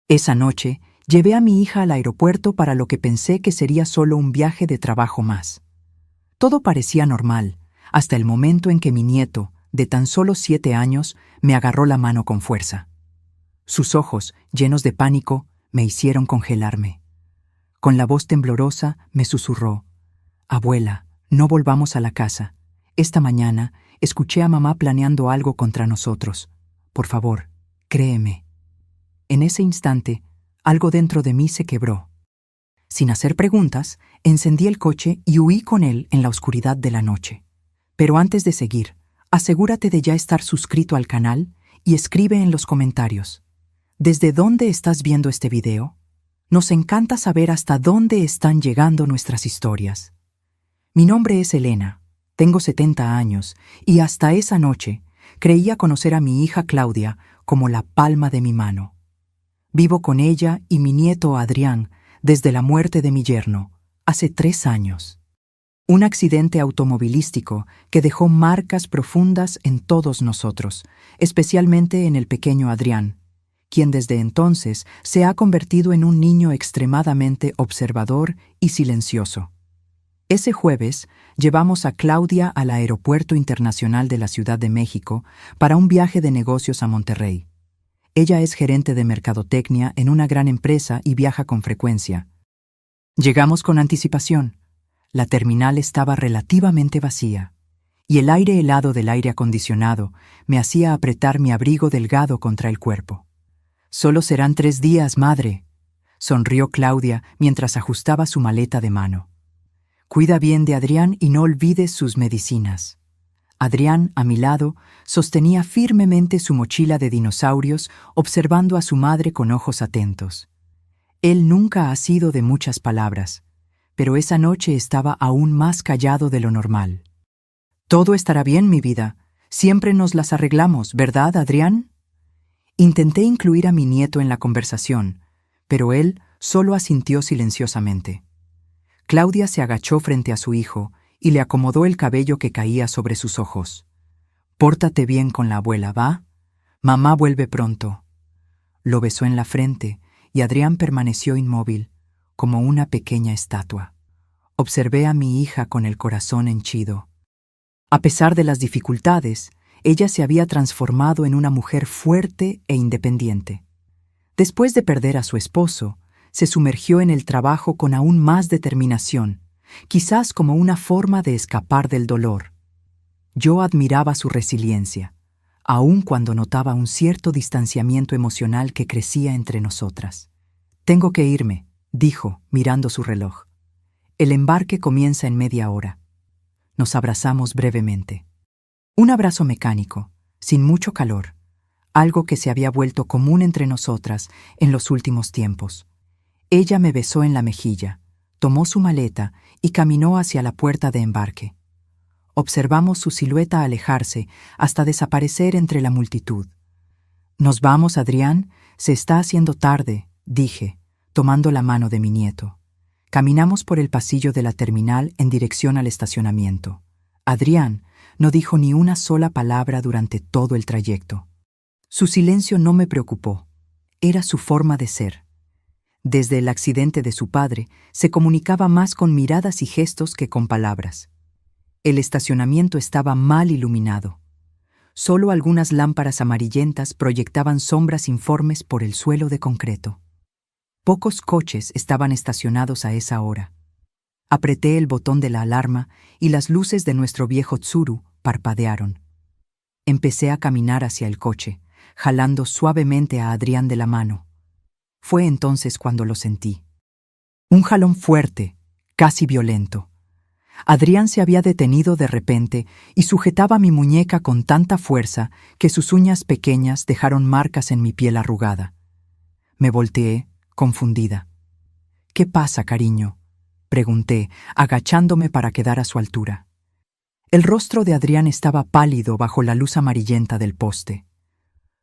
Esa noche, llevé a mi hija al aeropuerto para lo que pensé que sería solo un viaje de trabajo más. Todo parecía normal, hasta el momento en que mi nieto, de tan solo 7 años, me agarró la mano con fuerza. Sus ojos, llenos de pánico, me hicieron congelarme. Con la voz temblorosa, me susurró: «Abuela, no volvamos a la casa. Esta mañana escuché a mamá planeando algo contra nosotros. Por favor, créeme». En ese instante, algo dentro de mí se quebró. Sin hacer preguntas, encendí el coche y huí con él en la oscuridad de la noche. Pero antes de seguir, asegúrate de ya estar suscrito al canal y escribe en los comentarios: ¿desde dónde estás viendo este video? Nos encanta saber hasta dónde están llegando nuestras historias. Mi nombre es Elena, tengo 70 años y hasta esa noche creía conocer a mi hija Claudia como la palma de mi mano. Vivo con ella y mi nieto Adrián desde la muerte de mi yerno, hace 3 años. Un accidente automovilístico que dejó marcas profundas en todos nosotros, especialmente en el pequeño Adrián, quien desde entonces se ha convertido en un niño extremadamente observador y silencioso. Ese jueves llevamos a Claudia al Aeropuerto Internacional de la Ciudad de México para un viaje de negocios a Monterrey. Ella es gerente de mercadotecnia en una gran empresa y viaja con frecuencia. Llegamos con anticipación. La terminal estaba relativamente vacía, y el aire helado del aire acondicionado me hacía apretar mi abrigo delgado contra el cuerpo. «Solo serán 3 días, madre», sonrió Claudia mientras ajustaba su maleta de mano. «Cuida bien de Adrián y no olvides sus medicinas». Adrián, a mi lado, sostenía firmemente su mochila de dinosaurios, observando a su madre con ojos atentos. Él nunca ha sido de muchas palabras, pero esa noche estaba aún más callado de lo normal. «Todo estará bien, mi vida. Siempre nos las arreglamos, ¿verdad, Adrián?». Intenté incluir a mi nieto en la conversación, pero él solo asintió silenciosamente. Claudia se agachó frente a su hijo y le acomodó el cabello que caía sobre sus ojos. «Pórtate bien con la abuela, ¿va? Mamá vuelve pronto». Lo besó en la frente y Adrián permaneció inmóvil, como una pequeña estatua. Observé a mi hija con el corazón henchido. A pesar de las dificultades, ella se había transformado en una mujer fuerte e independiente. Después de perder a su esposo, se sumergió en el trabajo con aún más determinación, quizás como una forma de escapar del dolor. Yo admiraba su resiliencia, aun cuando notaba un cierto distanciamiento emocional que crecía entre nosotras. «Tengo que irme», dijo, mirando su reloj. «El embarque comienza en media hora». Nos abrazamos brevemente. Un abrazo mecánico, sin mucho calor, algo que se había vuelto común entre nosotras en los últimos tiempos. Ella me besó en la mejilla, tomó su maleta y caminó hacia la puerta de embarque. Observamos su silueta alejarse hasta desaparecer entre la multitud. «Nos vamos, Adrián, se está haciendo tarde», dije, tomando la mano de mi nieto. Caminamos por el pasillo de la terminal en dirección al estacionamiento. Adrián no dijo ni una sola palabra durante todo el trayecto. Su silencio no me preocupó. Era su forma de ser. Desde el accidente de su padre, se comunicaba más con miradas y gestos que con palabras. El estacionamiento estaba mal iluminado. Solo algunas lámparas amarillentas proyectaban sombras informes por el suelo de concreto. Pocos coches estaban estacionados a esa hora. Apreté el botón de la alarma y las luces de nuestro viejo Tsuru parpadearon. Empecé a caminar hacia el coche, jalando suavemente a Adrián de la mano. Fue entonces cuando lo sentí. Un jalón fuerte, casi violento. Adrián se había detenido de repente y sujetaba mi muñeca con tanta fuerza que sus uñas pequeñas dejaron marcas en mi piel arrugada. Me volteé, confundida. «¿Qué pasa, cariño?», pregunté, agachándome para quedar a su altura. El rostro de Adrián estaba pálido bajo la luz amarillenta del poste.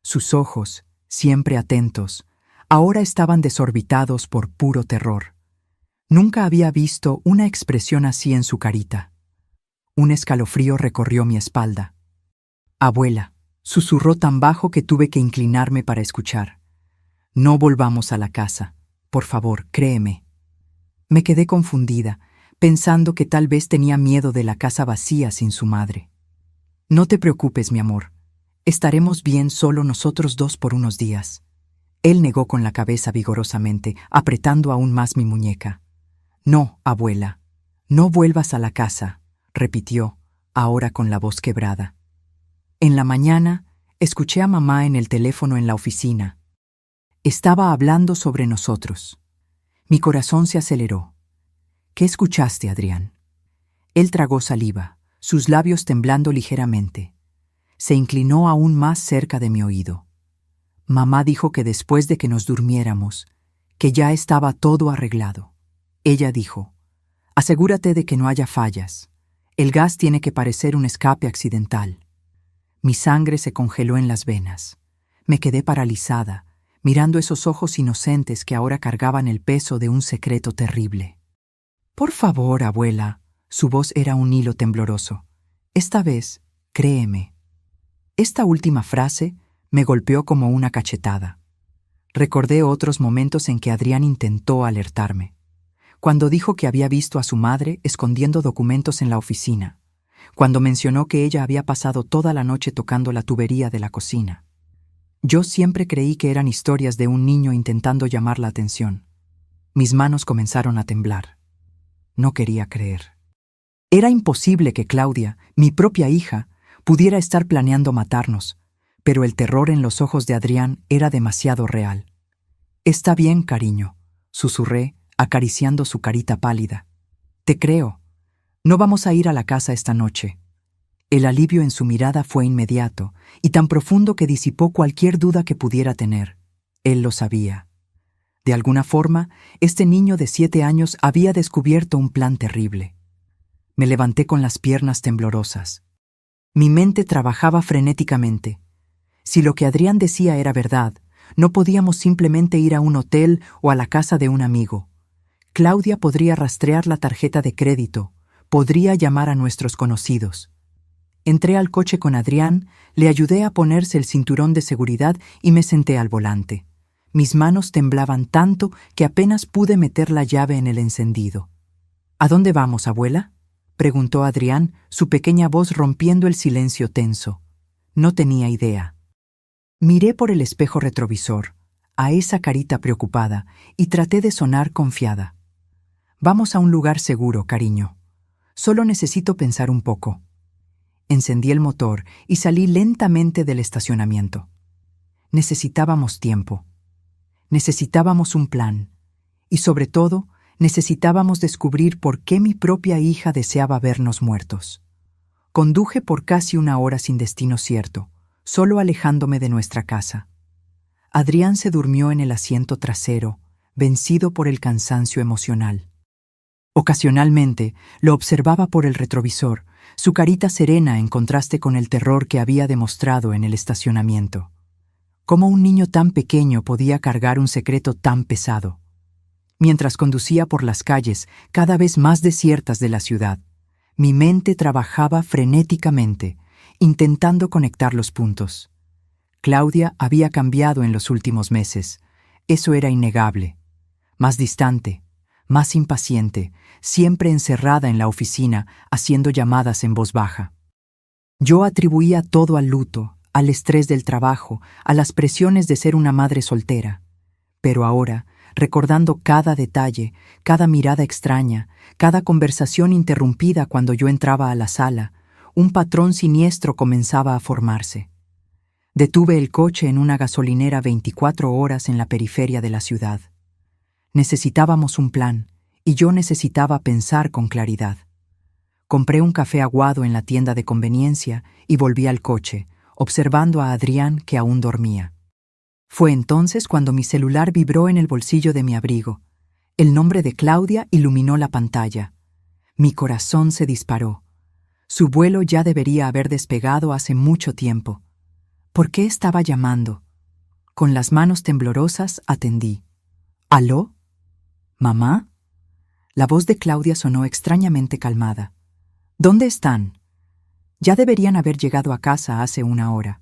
Sus ojos, siempre atentos, ahora estaban desorbitados por puro terror. Nunca había visto una expresión así en su carita. Un escalofrío recorrió mi espalda. «Abuela», susurró tan bajo que tuve que inclinarme para escuchar. No volvamos a la casa. Por favor, créeme. Me quedé confundida, pensando que tal vez tenía miedo de la casa vacía sin su madre. No te preocupes, mi amor. Estaremos bien solo nosotros dos por unos días. Él negó con la cabeza vigorosamente, apretando aún más mi muñeca. No, abuela, no vuelvas a la casa, repitió, ahora con la voz quebrada. En la mañana, escuché a mamá en el teléfono en la oficina. Estaba hablando sobre nosotros. Mi corazón se aceleró. ¿Qué escuchaste, Adrián? Él tragó saliva, sus labios temblando ligeramente. Se inclinó aún más cerca de mi oído. Mamá dijo que después de que nos durmiéramos, que ya estaba todo arreglado. Ella dijo, asegúrate de que no haya fallas. El gas tiene que parecer un escape accidental. Mi sangre se congeló en las venas. Me quedé paralizada, mirando esos ojos inocentes que ahora cargaban el peso de un secreto terrible. Por favor, abuela. Su voz era un hilo tembloroso. Esta vez, créeme. Esta última frase me golpeó como una cachetada. Recordé otros momentos en que Adrián intentó alertarme. Cuando dijo que había visto a su madre escondiendo documentos en la oficina. Cuando mencionó que ella había pasado toda la noche tocando la tubería de la cocina. Yo siempre creí que eran historias de un niño intentando llamar la atención. Mis manos comenzaron a temblar. No quería creer. Era imposible que Claudia, mi propia hija, pudiera estar planeando matarnos, pero el terror en los ojos de Adrián era demasiado real. Está bien, cariño, susurré, acariciando su carita pálida. Te creo. No vamos a ir a la casa esta noche. El alivio en su mirada fue inmediato y tan profundo que disipó cualquier duda que pudiera tener. Él lo sabía. De alguna forma, este niño de 7 años había descubierto un plan terrible. Me levanté con las piernas temblorosas. Mi mente trabajaba frenéticamente. Si lo que Adrián decía era verdad, no podíamos simplemente ir a un hotel o a la casa de un amigo. Claudia podría rastrear la tarjeta de crédito, podría llamar a nuestros conocidos. Entré al coche con Adrián, le ayudé a ponerse el cinturón de seguridad y me senté al volante. Mis manos temblaban tanto que apenas pude meter la llave en el encendido. ¿A dónde vamos, abuela?, preguntó Adrián, su pequeña voz rompiendo el silencio tenso. No tenía idea. Miré por el espejo retrovisor, a esa carita preocupada, y traté de sonar confiada. Vamos a un lugar seguro, cariño. Solo necesito pensar un poco. Encendí el motor y salí lentamente del estacionamiento. Necesitábamos tiempo. Necesitábamos un plan. Y sobre todo, necesitábamos descubrir por qué mi propia hija deseaba vernos muertos. Conduje por casi 1 hora sin destino cierto, solo alejándome de nuestra casa. Adrián se durmió en el asiento trasero, vencido por el cansancio emocional. Ocasionalmente lo observaba por el retrovisor, su carita serena en contraste con el terror que había demostrado en el estacionamiento. ¿Cómo un niño tan pequeño podía cargar un secreto tan pesado? Mientras conducía por las calles cada vez más desiertas de la ciudad, mi mente trabajaba frenéticamente, intentando conectar los puntos. Claudia había cambiado en los últimos meses, eso era innegable. Más distante, más impaciente, siempre encerrada en la oficina, haciendo llamadas en voz baja. Yo atribuía todo al luto, al estrés del trabajo, a las presiones de ser una madre soltera. Pero ahora, recordando cada detalle, cada mirada extraña, cada conversación interrumpida cuando yo entraba a la sala, un patrón siniestro comenzaba a formarse. Detuve el coche en una gasolinera 24 horas en la periferia de la ciudad. Necesitábamos un plan, y yo necesitaba pensar con claridad. Compré un café aguado en la tienda de conveniencia y volví al coche, observando a Adrián que aún dormía. Fue entonces cuando mi celular vibró en el bolsillo de mi abrigo. El nombre de Claudia iluminó la pantalla. Mi corazón se disparó. Su vuelo ya debería haber despegado hace mucho tiempo. ¿Por qué estaba llamando? Con las manos temblorosas atendí. ¿Aló? ¿Mamá? La voz de Claudia sonó extrañamente calmada. ¿Dónde están? Ya deberían haber llegado a casa hace 1 hora.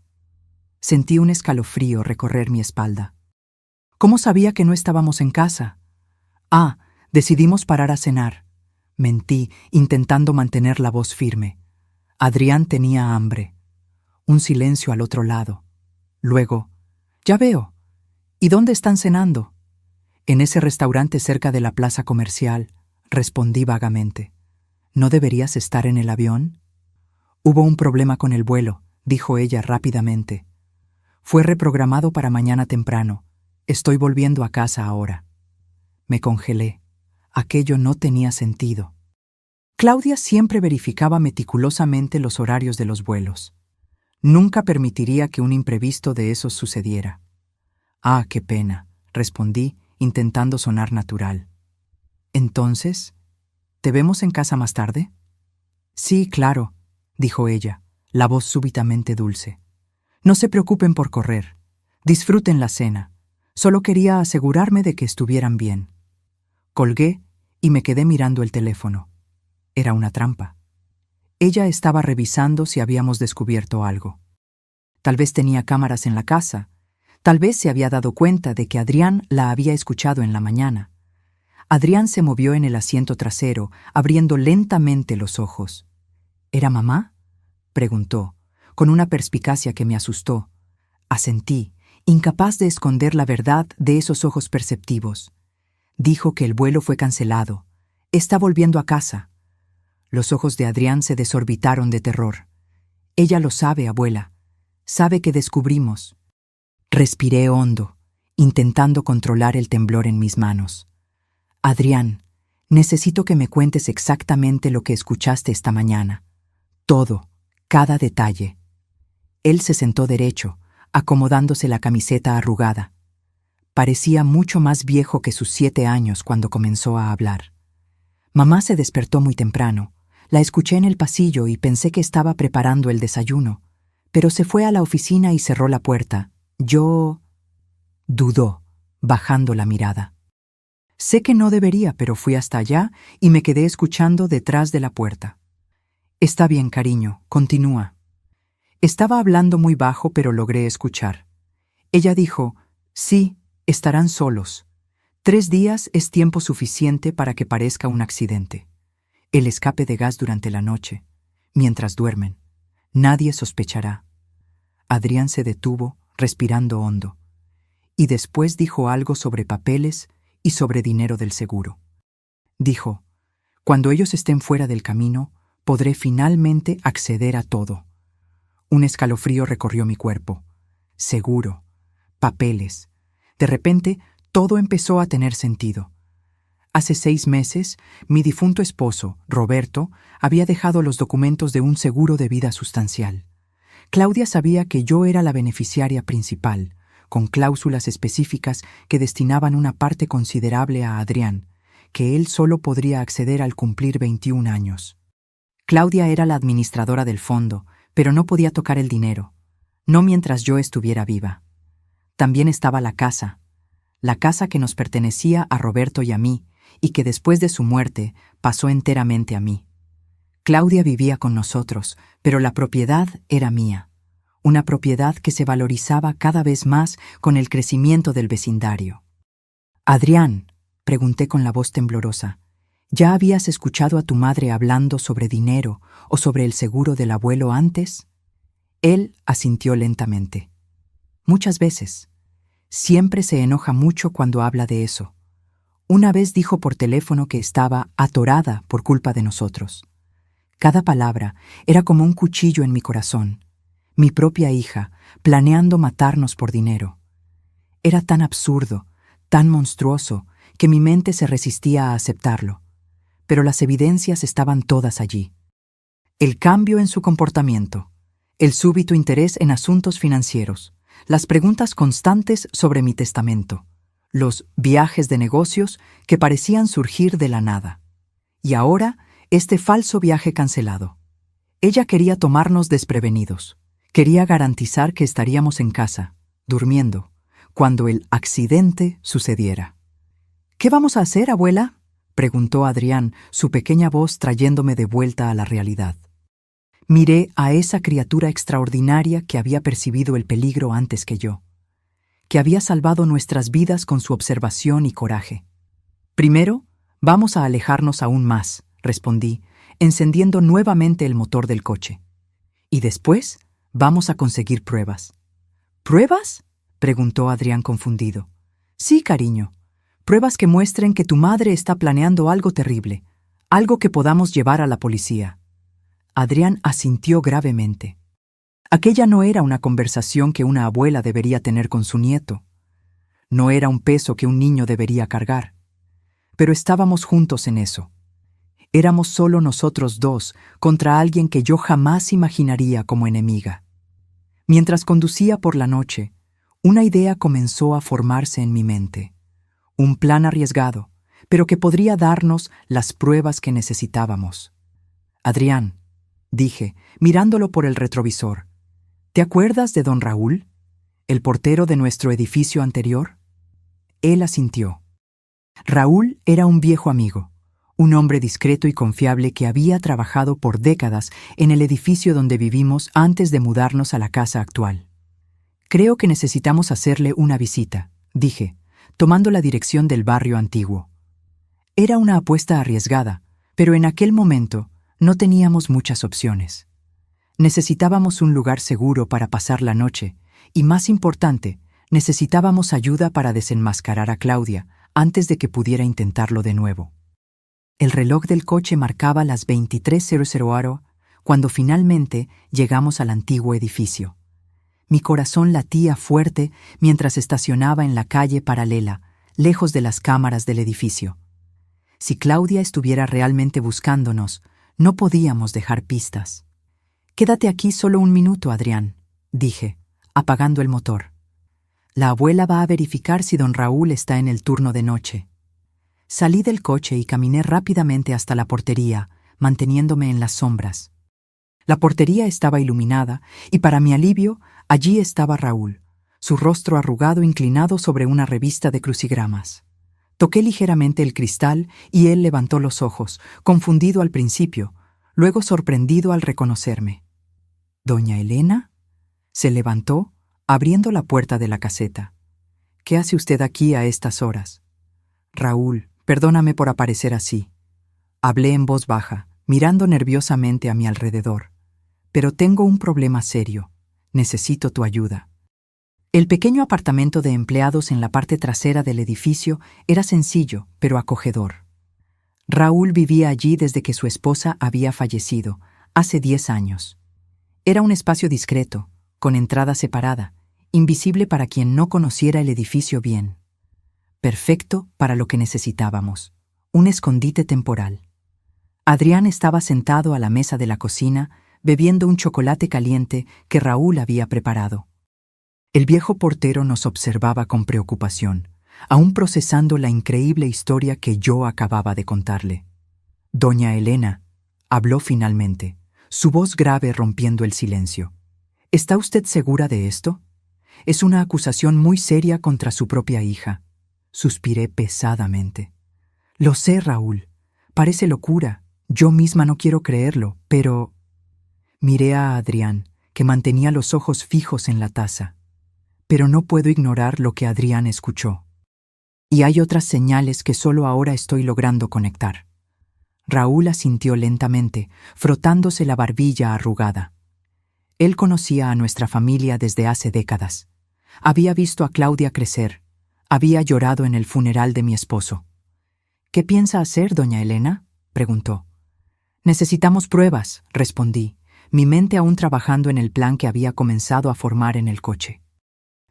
Sentí un escalofrío recorrer mi espalda. ¿Cómo sabía que no estábamos en casa? Ah, decidimos parar a cenar. Mentí, intentando mantener la voz firme. Adrián tenía hambre. Un silencio al otro lado. Luego, ya veo. ¿Y dónde están cenando? En ese restaurante cerca de la plaza comercial, respondí vagamente. ¿No deberías estar en el avión? Hubo un problema con el vuelo, dijo ella rápidamente. Fue reprogramado para mañana temprano. Estoy volviendo a casa ahora. Me congelé. Aquello no tenía sentido. Claudia siempre verificaba meticulosamente los horarios de los vuelos. Nunca permitiría que un imprevisto de esos sucediera. Ah, qué pena, respondí, intentando sonar natural. Entonces, ¿te vemos en casa más tarde? Sí, claro, dijo ella, la voz súbitamente dulce. No se preocupen por correr. Disfruten la cena. Solo quería asegurarme de que estuvieran bien. Colgué y me quedé mirando el teléfono. Era una trampa. Ella estaba revisando si habíamos descubierto algo. Tal vez tenía cámaras en la casa. Tal vez se había dado cuenta de que Adrián la había escuchado en la mañana. Adrián se movió en el asiento trasero, abriendo lentamente los ojos. ¿Era mamá?, preguntó, con una perspicacia que me asustó. Asentí, incapaz de esconder la verdad de esos ojos perceptivos. Dijo que el vuelo fue cancelado. Está volviendo a casa. Los ojos de Adrián se desorbitaron de terror. Ella lo sabe, abuela. Sabe que descubrimos. Respiré hondo, intentando controlar el temblor en mis manos. Adrián, necesito que me cuentes exactamente lo que escuchaste esta mañana. Todo, cada detalle. Él se sentó derecho, acomodándose la camiseta arrugada. Parecía mucho más viejo que sus 7 años cuando comenzó a hablar. Mamá se despertó muy temprano. La escuché en el pasillo y pensé que estaba preparando el desayuno, pero se fue a la oficina y cerró la puerta. Yo... Dudó, bajando la mirada. Sé que no debería, pero fui hasta allá y me quedé escuchando detrás de la puerta. Está bien, cariño, continúa. Estaba hablando muy bajo, pero logré escuchar. Ella dijo, sí, estarán solos. 3 días es tiempo suficiente para que parezca un accidente. El escape de gas durante la noche, mientras duermen. Nadie sospechará. Adrián se detuvo, respirando hondo. Y después dijo algo sobre papeles y sobre dinero del seguro. Dijo, cuando ellos estén fuera del camino, podré finalmente acceder a todo. Un escalofrío recorrió mi cuerpo. Seguro, papeles. De repente, todo empezó a tener sentido. Hace 6 meses, mi difunto esposo, Roberto, había dejado los documentos de un seguro de vida sustancial. Claudia sabía que yo era la beneficiaria principal, con cláusulas específicas que destinaban una parte considerable a Adrián, que él solo podría acceder al cumplir 21 años. Claudia era la administradora del fondo, pero no podía tocar el dinero, no mientras yo estuviera viva. También estaba la casa que nos pertenecía a Roberto y a mí, y que después de su muerte pasó enteramente a mí. Claudia vivía con nosotros, pero la propiedad era mía, una propiedad que se valorizaba cada vez más con el crecimiento del vecindario. Adrián, pregunté con la voz temblorosa, ¿ya habías escuchado a tu madre hablando sobre dinero o sobre el seguro del abuelo antes? Él asintió lentamente. Muchas veces. Siempre se enoja mucho cuando habla de eso. Una vez dijo por teléfono que estaba atorada por culpa de nosotros. Cada palabra era como un cuchillo en mi corazón. Mi propia hija, planeando matarnos por dinero. Era tan absurdo, tan monstruoso, que mi mente se resistía a aceptarlo. Pero las evidencias estaban todas allí. El cambio en su comportamiento, el súbito interés en asuntos financieros, las preguntas constantes sobre mi testamento, los viajes de negocios que parecían surgir de la nada. Y ahora, este falso viaje cancelado. Ella quería tomarnos desprevenidos. Quería garantizar que estaríamos en casa, durmiendo, cuando el accidente sucediera. ¿Qué vamos a hacer, abuela?, preguntó Adrián, su pequeña voz trayéndome de vuelta a la realidad. Miré a esa criatura extraordinaria que había percibido el peligro antes que yo. que había salvado nuestras vidas con su observación y coraje. Primero, vamos a alejarnos aún más, respondí, encendiendo nuevamente el motor del coche. Y después, vamos a conseguir pruebas. ¿Pruebas?, preguntó Adrián confundido. Sí, cariño. Pruebas que muestren que tu madre está planeando algo terrible, algo que podamos llevar a la policía. Adrián asintió gravemente. Aquella no era una conversación que una abuela debería tener con su nieto. No era un peso que un niño debería cargar. Pero estábamos juntos en eso. Éramos solo nosotros dos contra alguien que yo jamás imaginaría como enemiga. Mientras conducía por la noche, una idea comenzó a formarse en mi mente. Un plan arriesgado, pero que podría darnos las pruebas que necesitábamos. Adrián, dije, mirándolo por el retrovisor, ¿te acuerdas de don Raúl, el portero de nuestro edificio anterior? Él asintió. Raúl era un viejo amigo, un hombre discreto y confiable que había trabajado por décadas en el edificio donde vivimos antes de mudarnos a la casa actual. Creo que necesitamos hacerle una visita, dije, tomando la dirección del barrio antiguo. Era una apuesta arriesgada, pero en aquel momento no teníamos muchas opciones. Necesitábamos un lugar seguro para pasar la noche y, más importante, necesitábamos ayuda para desenmascarar a Claudia antes de que pudiera intentarlo de nuevo. El reloj del coche marcaba las 23:00 cuando finalmente llegamos al antiguo edificio. Mi corazón latía fuerte mientras estacionaba en la calle paralela, lejos de las cámaras del edificio. Si Claudia estuviera realmente buscándonos, no podíamos dejar pistas. «Quédate aquí solo un minuto, Adrián», dije, apagando el motor. «La abuela va a verificar si don Raúl está en el turno de noche». Salí del coche y caminé rápidamente hasta la portería, manteniéndome en las sombras. La portería estaba iluminada y, para mi alivio, allí estaba Raúl, su rostro arrugado inclinado sobre una revista de crucigramas. Toqué ligeramente el cristal y él levantó los ojos, confundido al principio, luego sorprendido al reconocerme. «¿Doña Elena?». Se levantó, abriendo la puerta de la caseta. «¿Qué hace usted aquí a estas horas?». «Raúl, perdóname por aparecer así». Hablé en voz baja, mirando nerviosamente a mi alrededor. «Pero tengo un problema serio. Necesito tu ayuda». El pequeño apartamento de empleados en la parte trasera del edificio era sencillo, pero acogedor. Raúl vivía allí desde que su esposa había fallecido, hace 10 años. Era un espacio discreto, con entrada separada, invisible para quien no conociera el edificio bien. Perfecto para lo que necesitábamos, un escondite temporal. Adrián estaba sentado a la mesa de la cocina, bebiendo un chocolate caliente que Raúl había preparado. El viejo portero nos observaba con preocupación, aún procesando la increíble historia que yo acababa de contarle. «Doña Elena», habló finalmente, su voz grave rompiendo el silencio. «¿Está usted segura de esto? Es una acusación muy seria contra su propia hija». Suspiré pesadamente. «Lo sé, Raúl. Parece locura. Yo misma no quiero creerlo, pero...». Miré a Adrián, que mantenía los ojos fijos en la taza. Pero no puedo ignorar lo que Adrián escuchó. Y hay otras señales que solo ahora estoy logrando conectar. Raúl asintió lentamente, frotándose la barbilla arrugada. Él conocía a nuestra familia desde hace décadas. Había visto a Claudia crecer. Había llorado en el funeral de mi esposo. «¿Qué piensa hacer, doña Elena?», preguntó. «Necesitamos pruebas», respondí, mi mente aún trabajando en el plan que había comenzado a formar en el coche.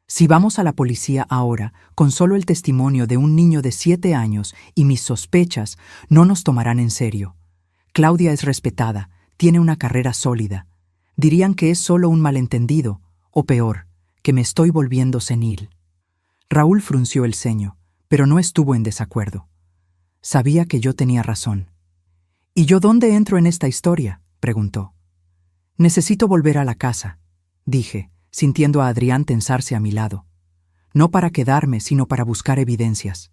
«Si vamos a la policía ahora, con solo el testimonio de un niño de 7 años y mis sospechas, no nos tomarán en serio. Claudia es respetada, tiene una carrera sólida. Dirían que es solo un malentendido, o peor, que me estoy volviendo senil». Raúl frunció el ceño, pero no estuvo en desacuerdo. Sabía que yo tenía razón. «¿Y yo dónde entro en esta historia?», preguntó. «Necesito volver a la casa», dije, sintiendo a Adrián tensarse a mi lado. «No para quedarme, sino para buscar evidencias.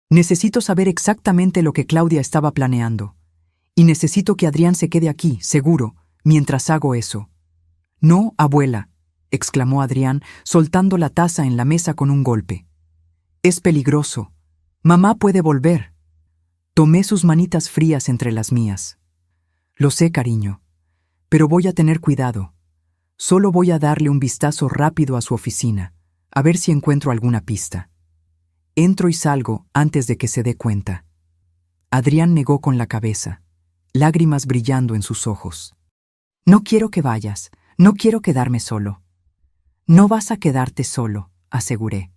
Necesito saber exactamente lo que Claudia estaba planeando. Y necesito que Adrián se quede aquí, seguro, mientras hago eso». «No, abuela», exclamó Adrián, soltando la taza en la mesa con un golpe. Es peligroso. Mamá puede volver. Tomé sus manitas frías entre las mías. Lo sé, cariño, pero voy a tener cuidado. Solo voy a darle un vistazo rápido a su oficina, a ver si encuentro alguna pista. Entro y salgo antes de que se dé cuenta. Adrián negó con la cabeza, lágrimas brillando en sus ojos. No quiero que vayas, no quiero quedarme solo. No vas a quedarte solo, aseguré.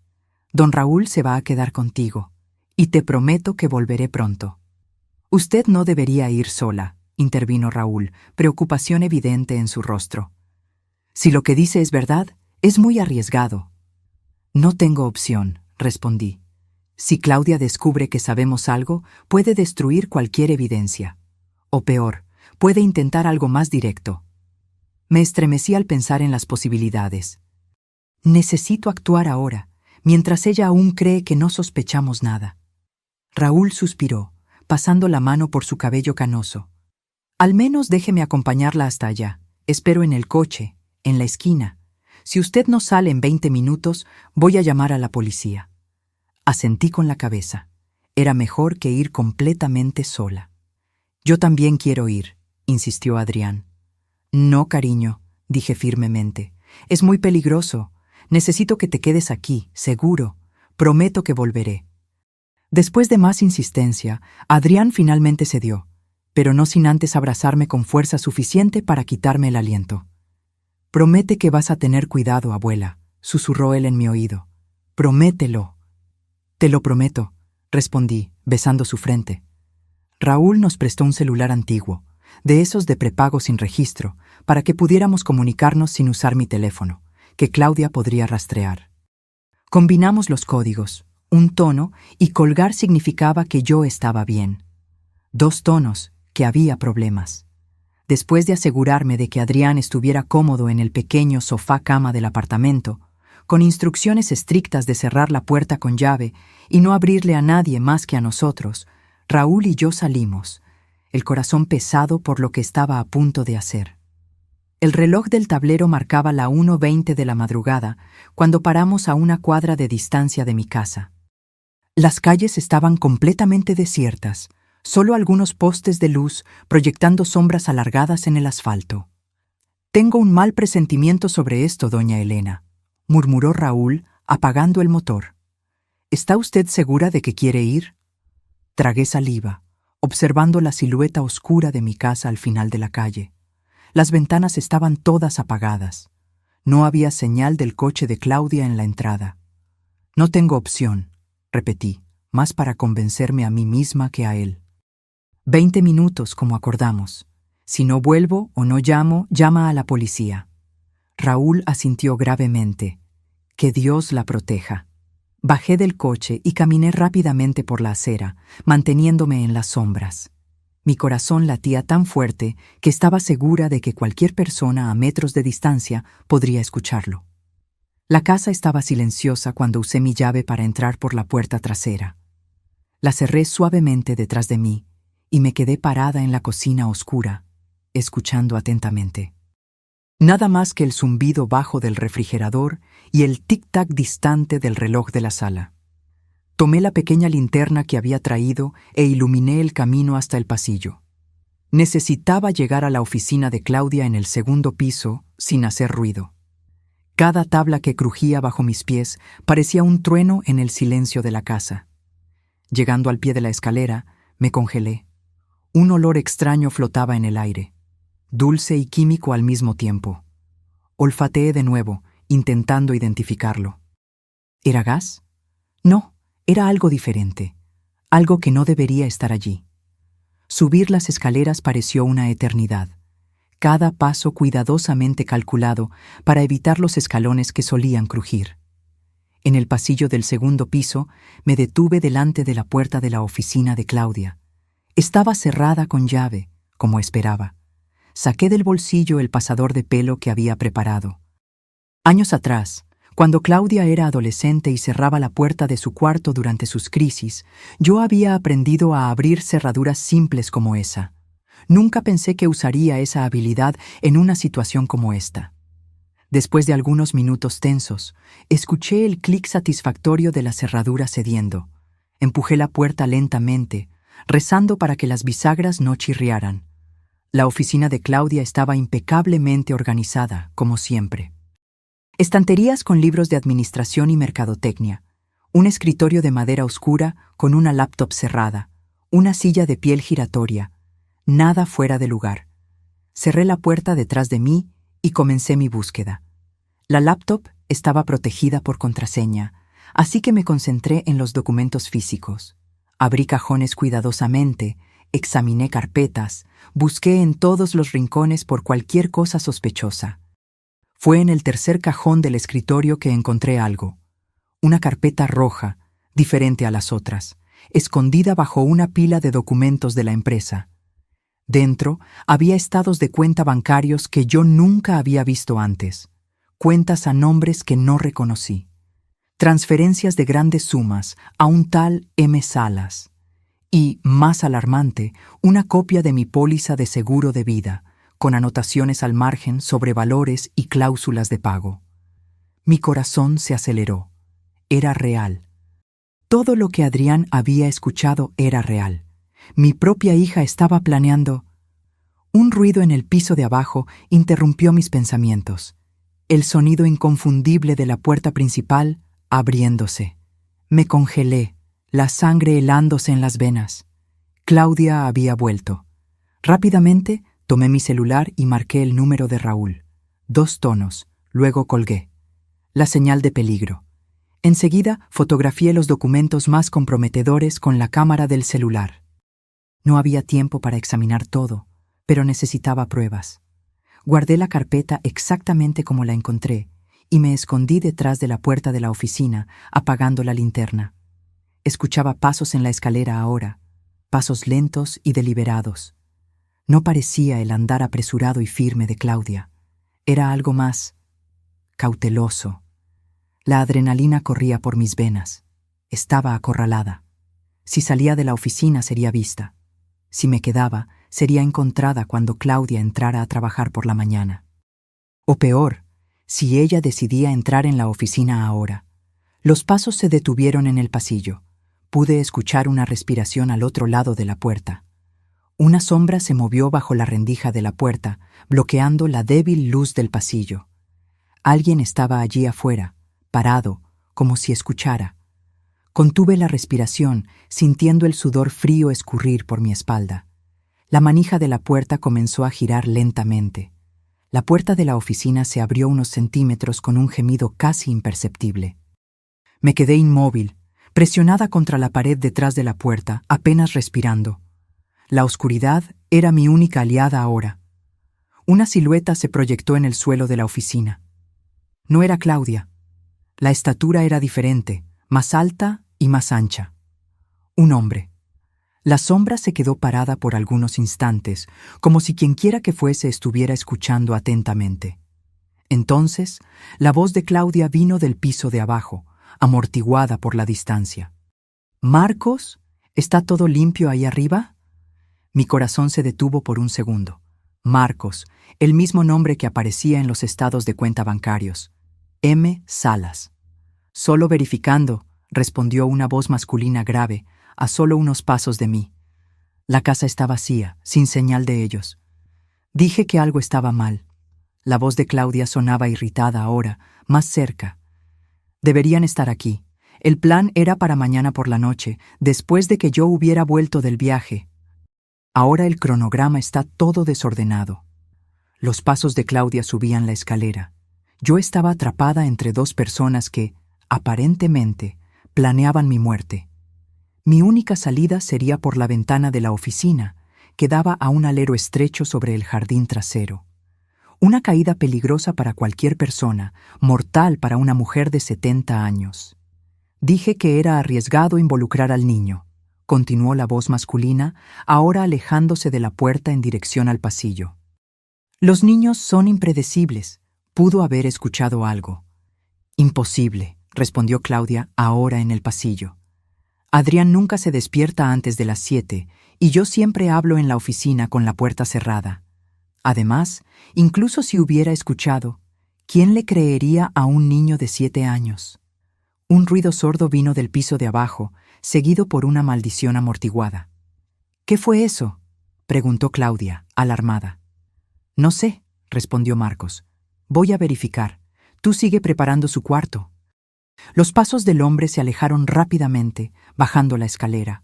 Don Raúl se va a quedar contigo, y te prometo que volveré pronto. Usted no debería ir sola, intervino Raúl, preocupación evidente en su rostro. Si lo que dice es verdad, es muy arriesgado. No tengo opción, respondí. Si Claudia descubre que sabemos algo, puede destruir cualquier evidencia. O peor, puede intentar algo más directo. Me estremecí al pensar en las posibilidades. Necesito actuar ahora, mientras ella aún cree que no sospechamos nada. Raúl suspiró, pasando la mano por su cabello canoso. Al menos déjeme acompañarla hasta allá. Espero en el coche, en la esquina. Si usted no sale en 20 minutos, voy a llamar a la policía. Asentí con la cabeza. Era mejor que ir completamente sola. Yo también quiero ir, insistió Adrián. No, cariño, dije firmemente. Es muy peligroso. Necesito que te quedes aquí, seguro. Prometo que volveré. Después de más insistencia, Adrián finalmente cedió, pero no sin antes abrazarme con fuerza suficiente para quitarme el aliento. Promete que vas a tener cuidado, abuela, susurró él en mi oído. Promételo. Te lo prometo, respondí, besando su frente. Raúl nos prestó un celular antiguo, de esos de prepago sin registro, para que pudiéramos comunicarnos sin usar mi teléfono, que Claudia podría rastrear. Combinamos los códigos, un tono, y colgar significaba que yo estaba bien. 2 tonos, que había problemas. Después de asegurarme de que Adrián estuviera cómodo en el pequeño sofá-cama del apartamento, con instrucciones estrictas de cerrar la puerta con llave y no abrirle a nadie más que a nosotros, Raúl y yo salimos, el corazón pesado por lo que estaba a punto de hacer. El reloj del tablero marcaba la 1:20 de la madrugada cuando paramos a una cuadra de distancia de mi casa. Las calles estaban completamente desiertas, solo algunos postes de luz proyectando sombras alargadas en el asfalto. Tengo un mal presentimiento sobre esto, doña Elena, murmuró Raúl, apagando el motor. ¿Está usted segura de que quiere ir? Tragué saliva, observando la silueta oscura de mi casa al final de la calle. Las ventanas estaban todas apagadas. No había señal del coche de Claudia en la entrada. No tengo opción, repetí, más para convencerme a mí misma que a él. 20 minutos, como acordamos. Si no vuelvo o no llamo, llama a la policía. Raúl asintió gravemente. Que Dios la proteja. Bajé del coche y caminé rápidamente por la acera, manteniéndome en las sombras. Mi corazón latía tan fuerte que estaba segura de que cualquier persona a metros de distancia podría escucharlo. La casa estaba silenciosa cuando usé mi llave para entrar por la puerta trasera. La cerré suavemente detrás de mí y me quedé parada en la cocina oscura, escuchando atentamente. Nada más que el zumbido bajo del refrigerador y el tic-tac distante del reloj de la sala. Tomé la pequeña linterna que había traído e iluminé el camino hasta el pasillo. Necesitaba llegar a la oficina de Claudia en el 2º piso sin hacer ruido. Cada tabla que crujía bajo mis pies parecía un trueno en el silencio de la casa. Llegando al pie de la escalera, me congelé. Un olor extraño flotaba en el aire, dulce y químico al mismo tiempo. Olfateé de nuevo, intentando identificarlo. ¿Era gas? No, era algo diferente, algo que no debería estar allí. Subir las escaleras pareció una eternidad, cada paso cuidadosamente calculado para evitar los escalones que solían crujir. En el pasillo del 2º piso me detuve delante de la puerta de la oficina de Claudia. Estaba cerrada con llave, como esperaba. Saqué del bolsillo el pasador de pelo que había preparado. Años atrás, cuando Claudia era adolescente y cerraba la puerta de su cuarto durante sus crisis, yo había aprendido a abrir cerraduras simples como esa. Nunca pensé que usaría esa habilidad en una situación como esta. Después de algunos minutos tensos, escuché el clic satisfactorio de la cerradura cediendo. Empujé la puerta lentamente, rezando para que las bisagras no chirriaran. La oficina de Claudia estaba impecablemente organizada, como siempre. Estanterías con libros de administración y mercadotecnia, un escritorio de madera oscura con una laptop cerrada, una silla de piel giratoria, nada fuera de lugar. Cerré la puerta detrás de mí y comencé mi búsqueda. La laptop estaba protegida por contraseña, así que me concentré en los documentos físicos. Abrí cajones cuidadosamente, examiné carpetas, busqué en todos los rincones por cualquier cosa sospechosa. Fue en el tercer cajón del escritorio que encontré algo. Una carpeta roja, diferente a las otras, escondida bajo una pila de documentos de la empresa. Dentro había estados de cuenta bancarios que yo nunca había visto antes, cuentas a nombres que no reconocí, transferencias de grandes sumas a un tal M. Salas y, más alarmante, una copia de mi póliza de seguro de vida, con anotaciones al margen sobre valores y cláusulas de pago. Mi corazón se aceleró. Era real. Todo lo que Adrián había escuchado era real. Mi propia hija estaba planeando. Un ruido en el piso de abajo interrumpió mis pensamientos. El sonido inconfundible de la puerta principal abriéndose. Me congelé, la sangre helándose en las venas. Claudia había vuelto. Rápidamente tomé mi celular y marqué el número de Raúl. 2 tonos, luego colgué. La señal de peligro. Enseguida fotografié los documentos más comprometedores con la cámara del celular. No había tiempo para examinar todo, pero necesitaba pruebas. Guardé la carpeta exactamente como la encontré y me escondí detrás de la puerta de la oficina, apagando la linterna. Escuchaba pasos en la escalera ahora, pasos lentos y deliberados. No parecía el andar apresurado y firme de Claudia. Era algo más cauteloso. La adrenalina corría por mis venas. Estaba acorralada. Si salía de la oficina sería vista. Si me quedaba, sería encontrada cuando Claudia entrara a trabajar por la mañana. O peor, si ella decidía entrar en la oficina ahora. Los pasos se detuvieron en el pasillo. Pude escuchar una respiración al otro lado de la puerta. Una sombra se movió bajo la rendija de la puerta, bloqueando la débil luz del pasillo. Alguien estaba allí afuera, parado, como si escuchara. Contuve la respiración, sintiendo el sudor frío escurrir por mi espalda. La manija de la puerta comenzó a girar lentamente. La puerta de la oficina se abrió unos centímetros con un gemido casi imperceptible. Me quedé inmóvil, presionada contra la pared detrás de la puerta, apenas respirando. La oscuridad era mi única aliada ahora. Una silueta se proyectó en el suelo de la oficina. No era Claudia. La estatura era diferente, más alta y más ancha. Un hombre. La sombra se quedó parada por algunos instantes, como si quienquiera que fuese estuviera escuchando atentamente. Entonces, la voz de Claudia vino del piso de abajo, amortiguada por la distancia. «¿Marcos? ¿Está todo limpio ahí arriba?» Mi corazón se detuvo por un segundo. Marcos, el mismo nombre que aparecía en los estados de cuenta bancarios. M. Salas. «Solo verificando», respondió una voz masculina grave, a solo unos pasos de mí. La casa está vacía, sin señal de ellos. Dije que algo estaba mal. La voz de Claudia sonaba irritada ahora, más cerca. Deberían estar aquí. El plan era para mañana por la noche, después de que yo hubiera vuelto del viaje. Ahora el cronograma está todo desordenado. Los pasos de Claudia subían la escalera. Yo estaba atrapada entre 2 personas que, aparentemente, planeaban mi muerte. Mi única salida sería por la ventana de la oficina, que daba a un alero estrecho sobre el jardín trasero. Una caída peligrosa para cualquier persona, mortal para una mujer de 70 años. Dije que era arriesgado involucrar al niño. Continuó la voz masculina, ahora alejándose de la puerta en dirección al pasillo. Los niños son impredecibles. Pudo haber escuchado algo. Imposible, respondió Claudia, ahora en el pasillo. Adrián nunca se despierta antes de las 7 y yo siempre hablo en la oficina con la puerta cerrada. Además, incluso si hubiera escuchado, ¿Quién le creería a un niño de 7 años? Un ruido sordo vino del piso de abajo, seguido por una maldición amortiguada. ¿Qué fue eso?, preguntó Claudia, alarmada. No sé, respondió Marcos. Voy a verificar. Tú sigue preparando su cuarto. Los pasos del hombre se alejaron rápidamente, bajando la escalera.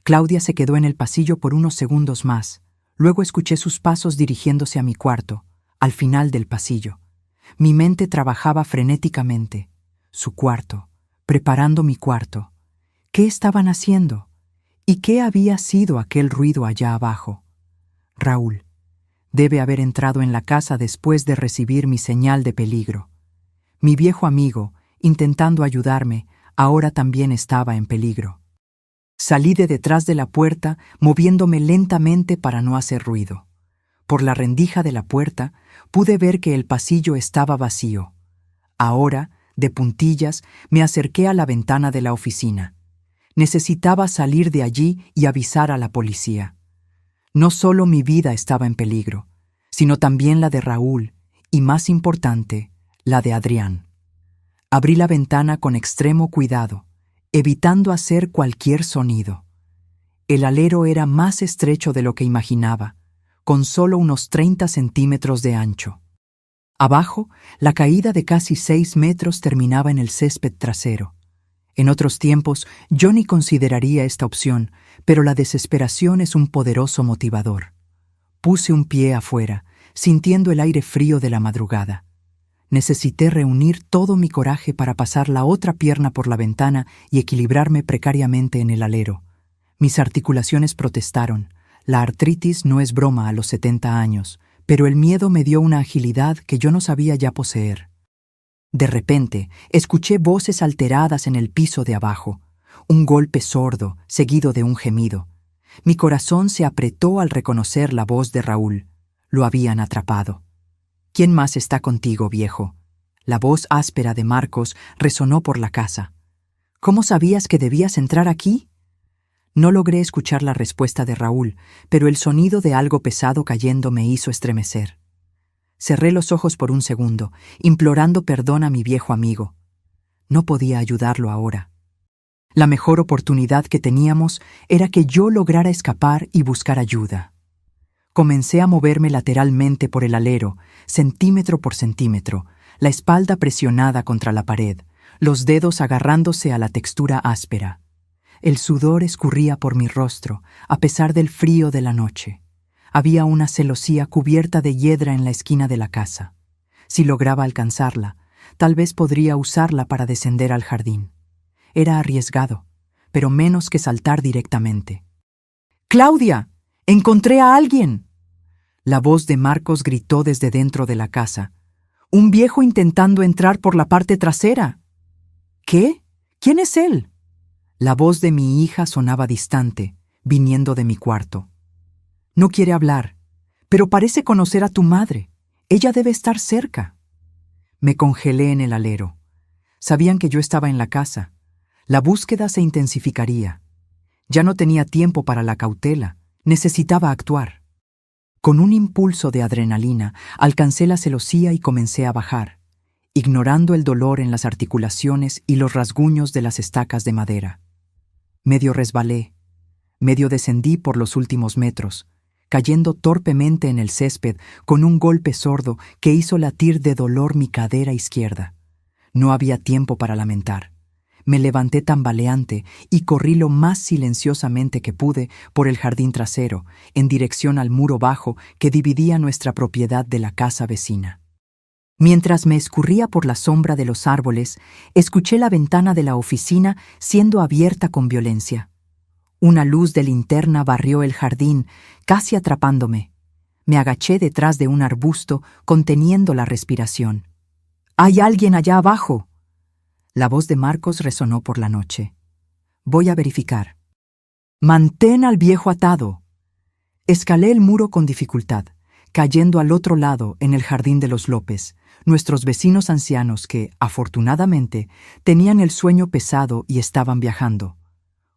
Claudia se quedó en el pasillo por unos segundos más. Luego escuché sus pasos dirigiéndose a mi cuarto, al final del pasillo. Mi mente trabajaba frenéticamente. Su cuarto, preparando mi cuarto. ¿Qué estaban haciendo? ¿Y qué había sido aquel ruido allá abajo? Raúl. Debe haber entrado en la casa después de recibir mi señal de peligro. Mi viejo amigo, intentando ayudarme, ahora también estaba en peligro. Salí de detrás de la puerta, moviéndome lentamente para no hacer ruido. Por la rendija de la puerta, pude ver que el pasillo estaba vacío. Ahora, de puntillas, me acerqué a la ventana de la oficina. Necesitaba salir de allí y avisar a la policía. No solo mi vida estaba en peligro, sino también la de Raúl y, más importante, la de Adrián. Abrí la ventana con extremo cuidado, evitando hacer cualquier sonido. El alero era más estrecho de lo que imaginaba, con solo unos 30 centímetros de ancho. Abajo, la caída de casi 6 metros terminaba en el césped trasero. En otros tiempos, yo ni consideraría esta opción, pero la desesperación es un poderoso motivador. Puse un pie afuera, sintiendo el aire frío de la madrugada. Necesité reunir todo mi coraje para pasar la otra pierna por la ventana y equilibrarme precariamente en el alero. Mis articulaciones protestaron. La artritis no es broma a los 70 años, pero el miedo me dio una agilidad que yo no sabía ya poseer. De repente, escuché voces alteradas en el piso de abajo, un golpe sordo, seguido de un gemido. Mi corazón se apretó al reconocer la voz de Raúl. Lo habían atrapado. ¿Quién más está contigo, viejo? La voz áspera de Marcos resonó por la casa. ¿Cómo sabías que debías entrar aquí? No logré escuchar la respuesta de Raúl, pero el sonido de algo pesado cayendo me hizo estremecer. Cerré los ojos por un segundo, implorando perdón a mi viejo amigo. No podía ayudarlo ahora. La mejor oportunidad que teníamos era que yo lograra escapar y buscar ayuda. Comencé a moverme lateralmente por el alero, centímetro por centímetro, la espalda presionada contra la pared, los dedos agarrándose a la textura áspera. El sudor escurría por mi rostro, a pesar del frío de la noche. Había una celosía cubierta de hiedra en la esquina de la casa. Si lograba alcanzarla, tal vez podría usarla para descender al jardín. Era arriesgado, pero menos que saltar directamente. ¡Claudia! ¡Encontré a alguien! La voz de Marcos gritó desde dentro de la casa. ¡Un viejo intentando entrar por la parte trasera! ¿Qué? ¿Quién es él? La voz de mi hija sonaba distante, viniendo de mi cuarto. No quiere hablar, pero parece conocer a tu madre. Ella debe estar cerca. Me congelé en el alero. Sabían que yo estaba en la casa. La búsqueda se intensificaría. Ya no tenía tiempo para la cautela. Necesitaba actuar. Con un impulso de adrenalina, alcancé la celosía y comencé a bajar, ignorando el dolor en las articulaciones y los rasguños de las estacas de madera. Medio resbalé, medio descendí por los últimos metros, cayendo torpemente en el césped con un golpe sordo que hizo latir de dolor mi cadera izquierda. No había tiempo para lamentar. Me levanté tambaleante y corrí lo más silenciosamente que pude por el jardín trasero, en dirección al muro bajo que dividía nuestra propiedad de la casa vecina. Mientras me escurría por la sombra de los árboles, escuché la ventana de la oficina siendo abierta con violencia. Una luz de linterna barrió el jardín, casi atrapándome. Me agaché detrás de un arbusto, conteniendo la respiración. «¡Hay alguien allá abajo!» La voz de Marcos resonó por la noche. «Voy a verificar». «¡Mantén al viejo atado!» Escalé el muro con dificultad, cayendo al otro lado en el jardín de los López, nuestros vecinos ancianos que, afortunadamente, tenían el sueño pesado y estaban viajando.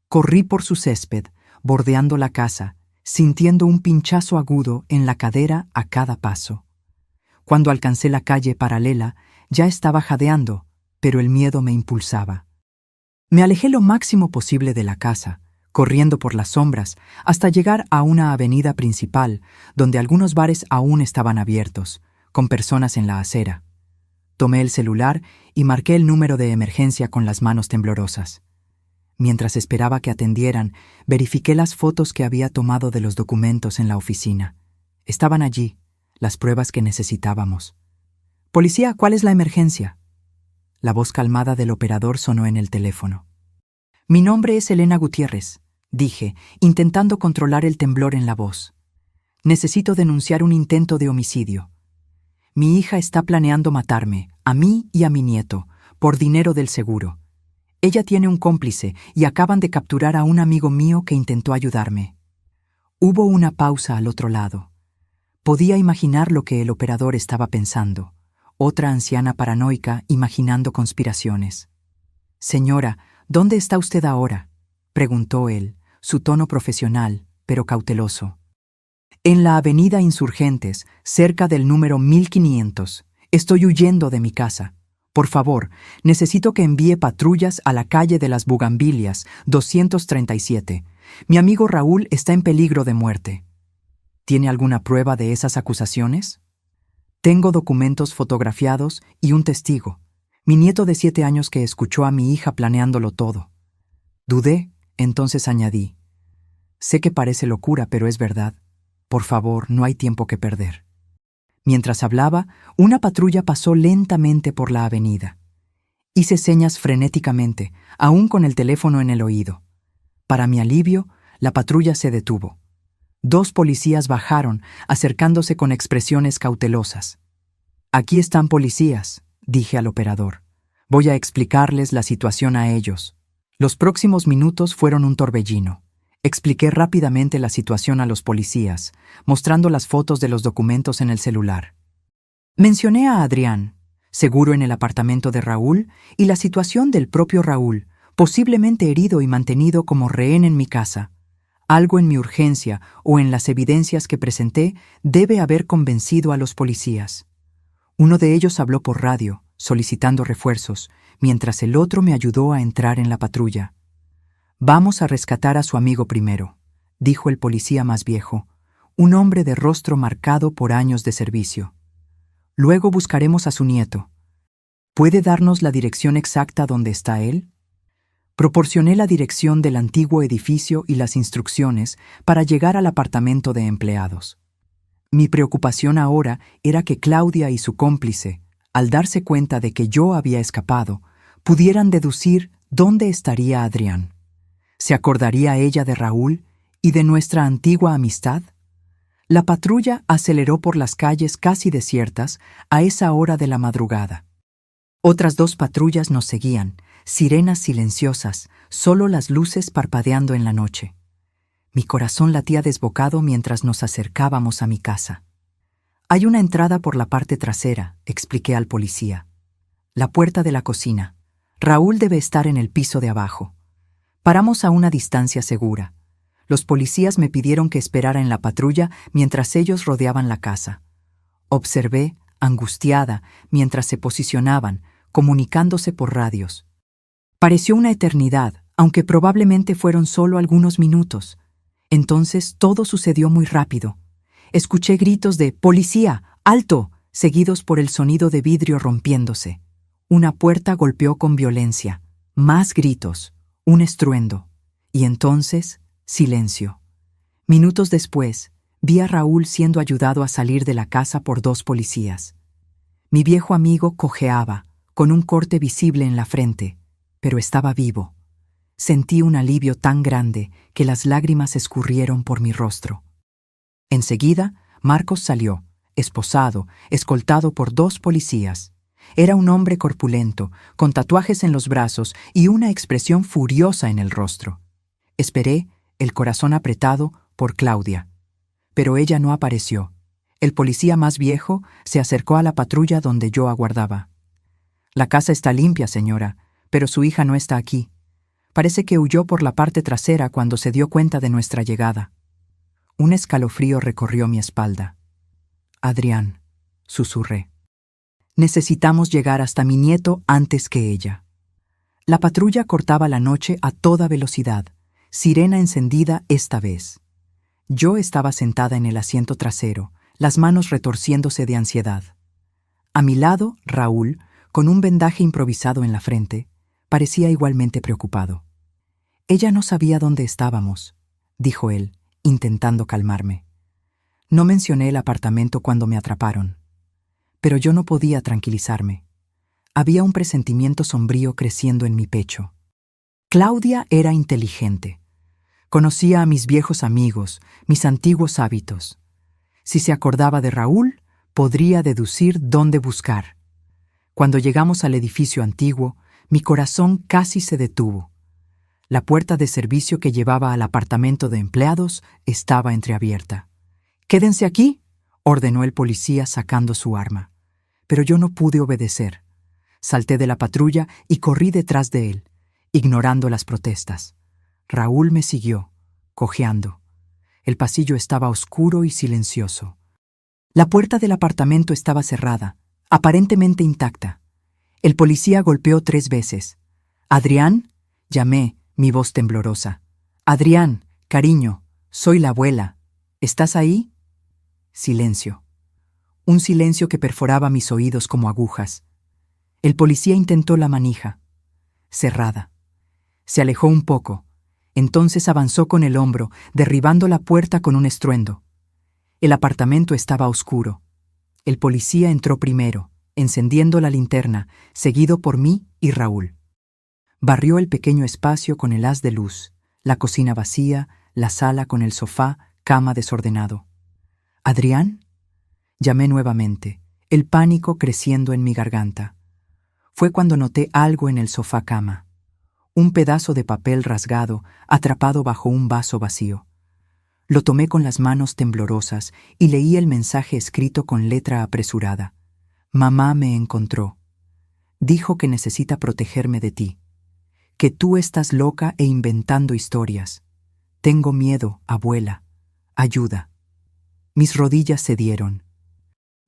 Corrí por su césped, bordeando la casa, sintiendo un pinchazo agudo en la cadera a cada paso. Cuando alcancé la calle paralela, Ya estaba jadeando, pero el miedo me impulsaba. Me alejé lo máximo posible de la casa, corriendo por las sombras, hasta llegar a una avenida principal, donde algunos bares aún estaban abiertos, con personas en la acera. Tomé el celular y marqué el número de emergencia con las manos temblorosas. Mientras esperaba que atendieran, verifiqué las fotos que había tomado de los documentos en la oficina. Estaban allí, las pruebas que necesitábamos. «Policía, ¿cuál es la emergencia?». La voz calmada del operador sonó en el teléfono. «Mi nombre es Elena Gutiérrez», dije, intentando controlar el temblor en la voz. «Necesito denunciar un intento de homicidio. Mi hija está planeando matarme, a mí y a mi nieto, por dinero del seguro. Ella tiene un cómplice y acaban de capturar a un amigo mío que intentó ayudarme». Hubo una pausa al otro lado. Podía imaginar lo que el operador estaba pensando. Otra anciana paranoica imaginando conspiraciones. «Señora, ¿dónde está usted ahora?», preguntó él, su tono profesional, pero cauteloso. «En la avenida Insurgentes, cerca del número 1500. Estoy huyendo de mi casa. Por favor, necesito que envíe patrullas a la calle de las Bugambilias, 237. Mi amigo Raúl está en peligro de muerte». «¿Tiene alguna prueba de esas acusaciones?». «Tengo documentos fotografiados y un testigo. Mi nieto de 7 años que escuchó a mi hija planeándolo todo». Dudé, entonces añadí: «Sé que parece locura, pero es verdad. Por favor, no hay tiempo que perder». Mientras hablaba, una patrulla pasó lentamente por la avenida. Hice señas frenéticamente, aún con el teléfono en el oído. Para mi alivio, la patrulla se detuvo. 2 policías bajaron, acercándose con expresiones cautelosas. «Aquí están policías», dije al operador. «Voy a explicarles la situación a ellos». Los próximos minutos fueron un torbellino. Expliqué rápidamente la situación a los policías, mostrando las fotos de los documentos en el celular. Mencioné a Adrián, seguro en el apartamento de Raúl, y la situación del propio Raúl, posiblemente herido y mantenido como rehén en mi casa. Algo en mi urgencia o en las evidencias que presenté debe haber convencido a los policías. Uno de ellos habló por radio, solicitando refuerzos, mientras el otro me ayudó a entrar en la patrulla. «Vamos a rescatar a su amigo primero», dijo el policía más viejo, un hombre de rostro marcado por años de servicio. «Luego buscaremos a su nieto. ¿Puede darnos la dirección exacta donde está él?». Proporcioné la dirección del antiguo edificio y las instrucciones para llegar al apartamento de empleados. Mi preocupación ahora era que Claudia y su cómplice, al darse cuenta de que yo había escapado, pudieran deducir dónde estaría Adrián. ¿Se acordaría ella de Raúl y de nuestra antigua amistad? La patrulla aceleró por las calles casi desiertas a esa hora de la madrugada. Otras 2 patrullas nos seguían, sirenas silenciosas, solo las luces parpadeando en la noche. Mi corazón latía desbocado mientras nos acercábamos a mi casa. «Hay una entrada por la parte trasera», expliqué al policía. «La puerta de la cocina. Raúl debe estar en el piso de abajo». Paramos a una distancia segura. Los policías me pidieron que esperara en la patrulla mientras ellos rodeaban la casa. Observé, angustiada, mientras se posicionaban, comunicándose por radios. Pareció una eternidad, aunque probablemente fueron solo algunos minutos. Entonces todo sucedió muy rápido. Escuché gritos de «¡Policía! ¡Alto!», seguidos por el sonido de vidrio rompiéndose. Una puerta golpeó con violencia. Más gritos, un estruendo. Y entonces, silencio. Minutos después, vi a Raúl siendo ayudado a salir de la casa por 2 policías. Mi viejo amigo cojeaba, con un corte visible en la frente, pero estaba vivo. Sentí un alivio tan grande que las lágrimas escurrieron por mi rostro. Enseguida, Marcos salió, esposado, escoltado por 2 policías. Era un hombre corpulento, con tatuajes en los brazos y una expresión furiosa en el rostro. Esperé, el corazón apretado, por Claudia. Pero ella no apareció. El policía más viejo se acercó a la patrulla donde yo aguardaba. «La casa está limpia, señora, pero su hija no está aquí. Parece que huyó por la parte trasera cuando se dio cuenta de nuestra llegada». Un escalofrío recorrió mi espalda. «Adrián», susurré. Necesitamos llegar hasta mi nieto antes que ella. La patrulla cortaba la noche a toda velocidad, sirena encendida esta vez. Yo estaba sentada en el asiento trasero, las manos retorciéndose de ansiedad. A mi lado, Raúl, con un vendaje improvisado en la frente, parecía igualmente preocupado. Ella no sabía dónde estábamos, dijo él, intentando calmarme. No mencioné el apartamento cuando me atraparon, pero yo no podía tranquilizarme. Había un presentimiento sombrío creciendo en mi pecho. Claudia era inteligente. Conocía a mis viejos amigos, mis antiguos hábitos. Si se acordaba de Raúl, podría deducir dónde buscar. Cuando llegamos al edificio antiguo, mi corazón casi se detuvo. La puerta de servicio que llevaba al apartamento de empleados estaba entreabierta. «¡Quédense aquí!», ordenó el policía sacando su arma. Pero yo no pude obedecer. Salté de la patrulla y corrí detrás de él, ignorando las protestas. Raúl me siguió, cojeando. El pasillo estaba oscuro y silencioso. La puerta del apartamento estaba cerrada, aparentemente intacta. El policía golpeó 3 veces. «¡Adrián!», llamé, mi voz temblorosa. «Adrián, cariño, soy la abuela. ¿Estás ahí?». Silencio. Un silencio que perforaba mis oídos como agujas. El policía intentó la manija. Cerrada. Se alejó un poco. Entonces avanzó con el hombro, derribando la puerta con un estruendo. El apartamento estaba oscuro. El policía entró primero, encendiendo la linterna, seguido por mí y Raúl. Barrió el pequeño espacio con el haz de luz, la cocina vacía, la sala con el sofá, cama desordenado. «¿Adrián?», llamé nuevamente, el pánico creciendo en mi garganta. Fue cuando noté algo en el sofá-cama. Un pedazo de papel rasgado, atrapado bajo un vaso vacío. Lo tomé con las manos temblorosas y leí el mensaje escrito con letra apresurada. «Mamá me encontró. Dijo que necesita protegerme de ti. Que tú estás loca e inventando historias. Tengo miedo, abuela. Ayuda». Mis rodillas cedieron.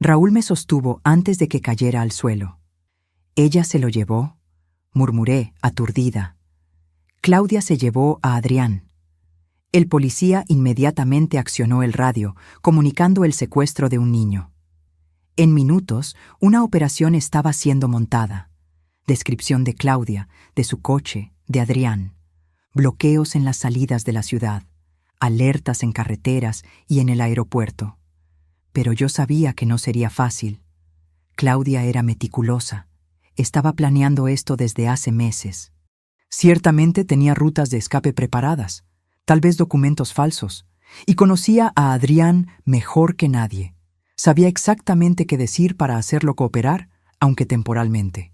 Raúl me sostuvo antes de que cayera al suelo. «¿Ella se lo llevó?», murmuré, aturdida. «Claudia se llevó a Adrián». El policía inmediatamente accionó el radio, comunicando el secuestro de un niño. En minutos, una operación estaba siendo montada. Descripción de Claudia, de su coche, de Adrián. Bloqueos en las salidas de la ciudad. Alertas en carreteras y en el aeropuerto. Pero yo sabía que no sería fácil. Claudia era meticulosa. Estaba planeando esto desde hace meses. Ciertamente tenía rutas de escape preparadas, tal vez documentos falsos, y conocía a Adrián mejor que nadie. Sabía exactamente qué decir para hacerlo cooperar, aunque temporalmente.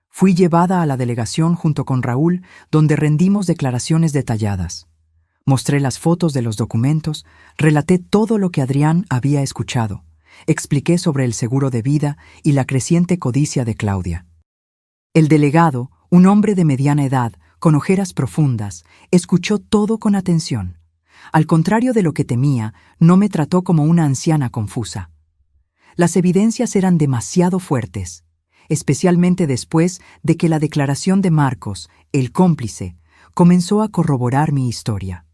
Fui llevada a la delegación junto con Raúl, donde rendimos declaraciones detalladas. Mostré las fotos de los documentos, relaté todo lo que Adrián había escuchado, expliqué sobre el seguro de vida y la creciente codicia de Claudia. El delegado, un hombre de mediana edad, con ojeras profundas, escuchó todo con atención. Al contrario de lo que temía, no me trató como una anciana confusa. Las evidencias eran demasiado fuertes, especialmente después de que la declaración de Marcos, el cómplice, comenzó a corroborar mi historia.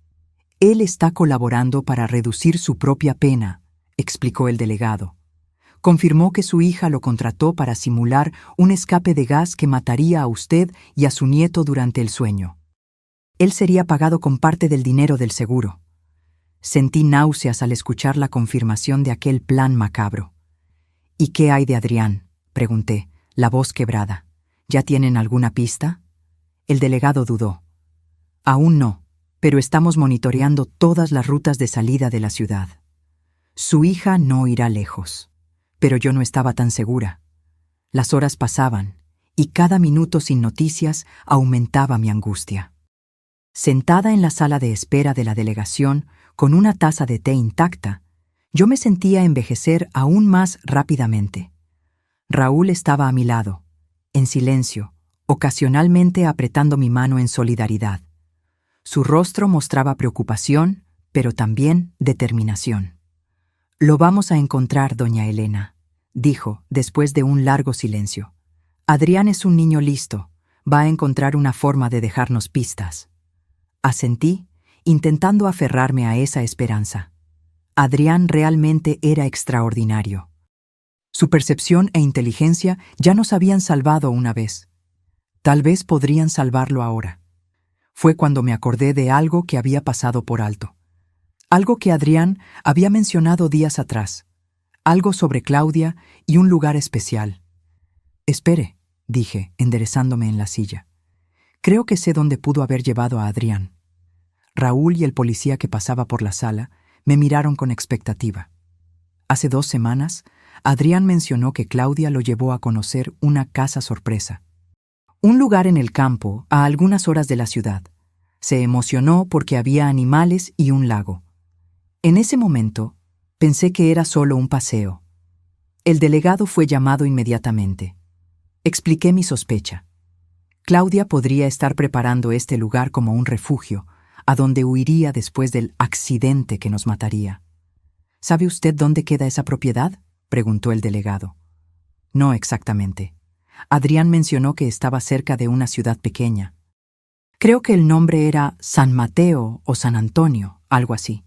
«Él está colaborando para reducir su propia pena», explicó el delegado. Confirmó que su hija lo contrató para simular un escape de gas que mataría a usted y a su nieto durante el sueño. Él sería pagado con parte del dinero del seguro. Sentí náuseas al escuchar la confirmación de aquel plan macabro. «¿Y qué hay de Adrián?», pregunté, la voz quebrada. «¿Ya tienen alguna pista?». El delegado dudó. «Aún no, pero estamos monitoreando todas las rutas de salida de la ciudad. Su hija no irá lejos». Pero yo no estaba tan segura. Las horas pasaban, y cada minuto sin noticias aumentaba mi angustia. Sentada en la sala de espera de la delegación, con una taza de té intacta, yo me sentía envejecer aún más rápidamente. Raúl estaba a mi lado, en silencio, ocasionalmente apretando mi mano en solidaridad. Su rostro mostraba preocupación, pero también determinación. «Lo vamos a encontrar, doña Elena», dijo, después de un largo silencio. Adrián es un niño listo. Va a encontrar una forma de dejarnos pistas. Asentí, intentando aferrarme a esa esperanza. Adrián realmente era extraordinario. Su percepción e inteligencia ya nos habían salvado una vez. Tal vez podrían salvarlo ahora. Fue cuando me acordé de algo que había pasado por alto. Algo que Adrián había mencionado días atrás. Algo sobre Claudia y un lugar especial. Espere, dije, enderezándome en la silla. Creo que sé dónde pudo haber llevado a Adrián. Raúl y el policía que pasaba por la sala me miraron con expectativa. Hace 2 semanas, Adrián mencionó que Claudia lo llevó a conocer una casa sorpresa. Un lugar en el campo, a algunas horas de la ciudad. Se emocionó porque había animales y un lago. En ese momento, pensé que era solo un paseo. El delegado fue llamado inmediatamente. Expliqué mi sospecha. Claudia podría estar preparando este lugar como un refugio, a donde huiría después del accidente que nos mataría. ¿Sabe usted dónde queda esa propiedad?, preguntó el delegado. No exactamente. Adrián mencionó que estaba cerca de una ciudad pequeña. Creo que el nombre era San Mateo o San Antonio, algo así.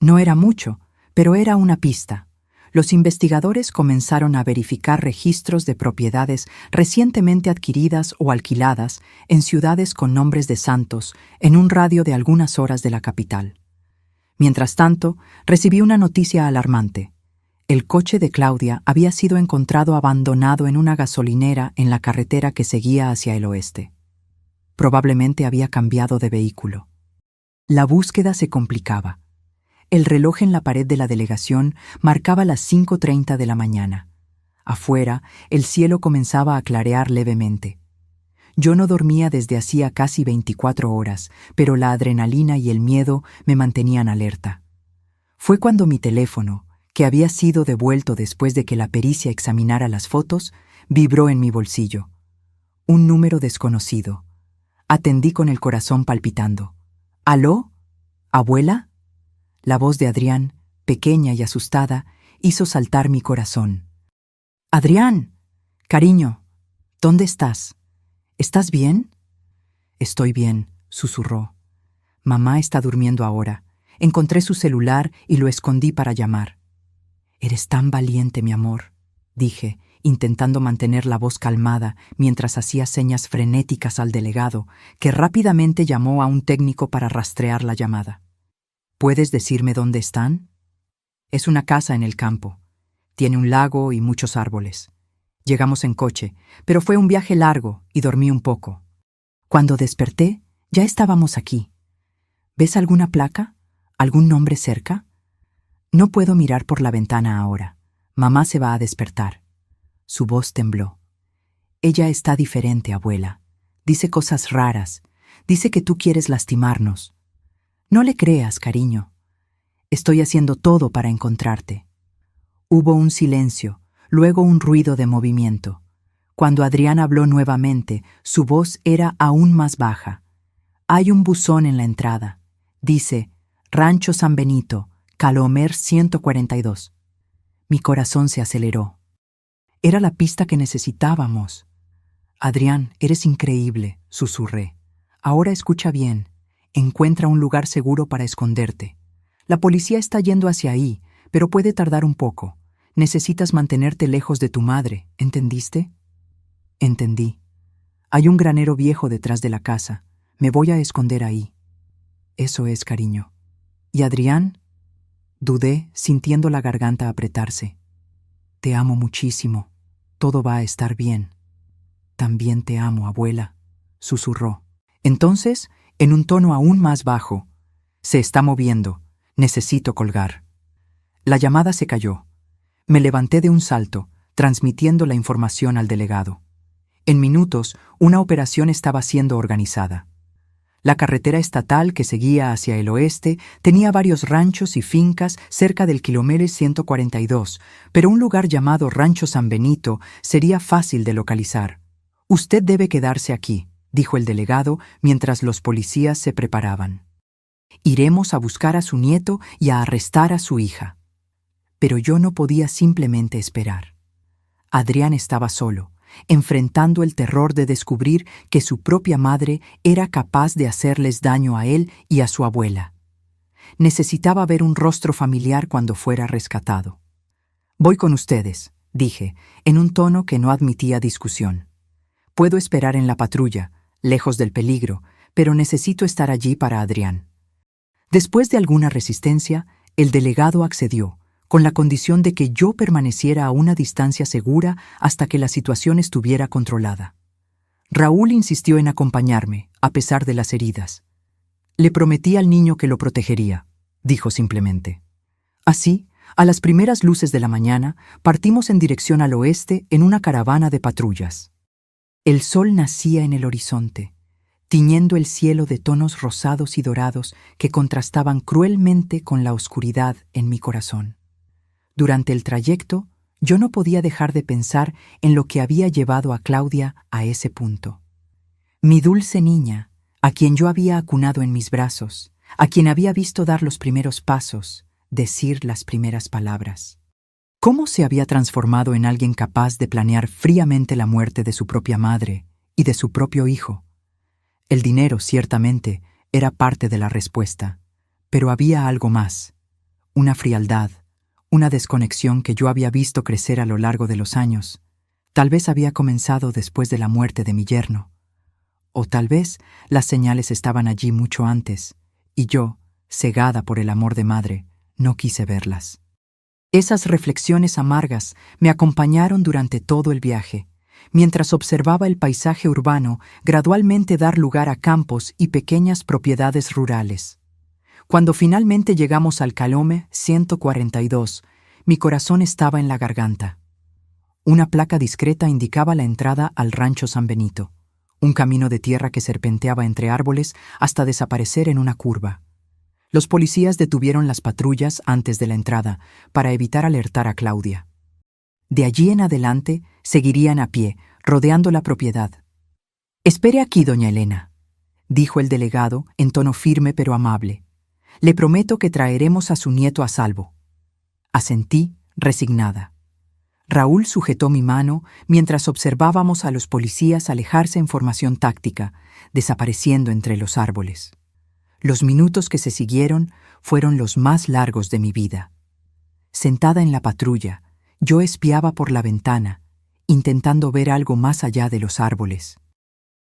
No era mucho, pero era una pista. Los investigadores comenzaron a verificar registros de propiedades recientemente adquiridas o alquiladas en ciudades con nombres de santos en un radio de algunas horas de la capital. Mientras tanto, recibí una noticia alarmante. El coche de Claudia había sido encontrado abandonado en una gasolinera en la carretera que seguía hacia el oeste. Probablemente había cambiado de vehículo. La búsqueda se complicaba. El reloj en la pared de la delegación marcaba las 5:30 de la mañana. Afuera, el cielo comenzaba a clarear levemente. Yo no dormía desde hacía casi 24 horas, pero la adrenalina y el miedo me mantenían alerta. Fue cuando mi teléfono, que había sido devuelto después de que la pericia examinara las fotos, vibró en mi bolsillo. Un número desconocido. Atendí con el corazón palpitando. ¿Aló? ¿Abuela? La voz de Adrián, pequeña y asustada, hizo saltar mi corazón. ¡Adrián! Cariño, ¿dónde estás? ¿Estás bien? Estoy bien, susurró. Mamá está durmiendo ahora. Encontré su celular y lo escondí para llamar. Eres tan valiente, mi amor, dije, intentando mantener la voz calmada mientras hacía señas frenéticas al delegado, que rápidamente llamó a un técnico para rastrear la llamada. ¿Puedes decirme dónde están? Es una casa en el campo. Tiene un lago y muchos árboles. Llegamos en coche, pero fue un viaje largo y dormí un poco. Cuando desperté, ya estábamos aquí. ¿Ves alguna placa? ¿Algún nombre cerca? No puedo mirar por la ventana ahora. Mamá se va a despertar. Su voz tembló. Ella está diferente, abuela. Dice cosas raras. Dice que tú quieres lastimarnos. No le creas, cariño. Estoy haciendo todo para encontrarte. Hubo un silencio, luego un ruido de movimiento. Cuando Adrián habló nuevamente, su voz era aún más baja. Hay un buzón en la entrada. Dice, Rancho San Benito, Calomer 142. Mi corazón se aceleró. Era la pista que necesitábamos. Adrián, eres increíble, susurré. Ahora escucha bien. Encuentra un lugar seguro para esconderte. La policía está yendo hacia ahí, pero puede tardar un poco. Necesitas mantenerte lejos de tu madre, ¿entendiste? Entendí. Hay un granero viejo detrás de la casa. Me voy a esconder ahí. Eso es, cariño. ¿Y Adrián? Dudé, sintiendo la garganta apretarse. Te amo muchísimo. Todo va a estar bien. También te amo, abuela, susurró. Entonces, en un tono aún más bajo, se está moviendo. Necesito colgar. La llamada se cayó. Me levanté de un salto, transmitiendo la información al delegado. En minutos, una operación estaba siendo organizada. La carretera estatal que seguía hacia el oeste tenía varios ranchos y fincas cerca del kilómetro 142, pero un lugar llamado Rancho San Benito sería fácil de localizar. Usted debe quedarse aquí, dijo el delegado mientras los policías se preparaban. Iremos a buscar a su nieto y a arrestar a su hija. Pero yo no podía simplemente esperar. Adrián estaba solo, enfrentando el terror de descubrir que su propia madre era capaz de hacerles daño a él y a su abuela. Necesitaba ver un rostro familiar cuando fuera rescatado. «Voy con ustedes», dije, en un tono que no admitía discusión. «Puedo esperar en la patrulla, lejos del peligro, pero necesito estar allí para Adrián». Después de alguna resistencia, el delegado accedió, con la condición de que yo permaneciera a una distancia segura hasta que la situación estuviera controlada. Raúl insistió en acompañarme, a pesar de las heridas. «Le prometí al niño que lo protegería», dijo simplemente. Así, a las primeras luces de la mañana, partimos en dirección al oeste en una caravana de patrullas. El sol nacía en el horizonte, tiñendo el cielo de tonos rosados y dorados que contrastaban cruelmente con la oscuridad en mi corazón. Durante el trayecto, yo no podía dejar de pensar en lo que había llevado a Claudia a ese punto. Mi dulce niña, a quien yo había acunado en mis brazos, a quien había visto dar los primeros pasos, decir las primeras palabras. ¿Cómo se había transformado en alguien capaz de planear fríamente la muerte de su propia madre y de su propio hijo? El dinero, ciertamente, era parte de la respuesta, pero había algo más, una frialdad, una desconexión que yo había visto crecer a lo largo de los años. Tal vez había comenzado después de la muerte de mi yerno. O tal vez las señales estaban allí mucho antes, y yo, cegada por el amor de madre, no quise verlas. Esas reflexiones amargas me acompañaron durante todo el viaje, mientras observaba el paisaje urbano gradualmente dar lugar a campos y pequeñas propiedades rurales. Cuando finalmente llegamos al Calome 142, mi corazón estaba en la garganta. Una placa discreta indicaba la entrada al Rancho San Benito, un camino de tierra que serpenteaba entre árboles hasta desaparecer en una curva. Los policías detuvieron las patrullas antes de la entrada para evitar alertar a Claudia. De allí en adelante seguirían a pie, rodeando la propiedad. «Espere aquí, doña Elena», dijo el delegado en tono firme pero amable. «Le prometo que traeremos a su nieto a salvo». Asentí, resignada. Raúl sujetó mi mano mientras observábamos a los policías alejarse en formación táctica, desapareciendo entre los árboles. Los minutos que se siguieron fueron los más largos de mi vida. Sentada en la patrulla, yo espiaba por la ventana, intentando ver algo más allá de los árboles.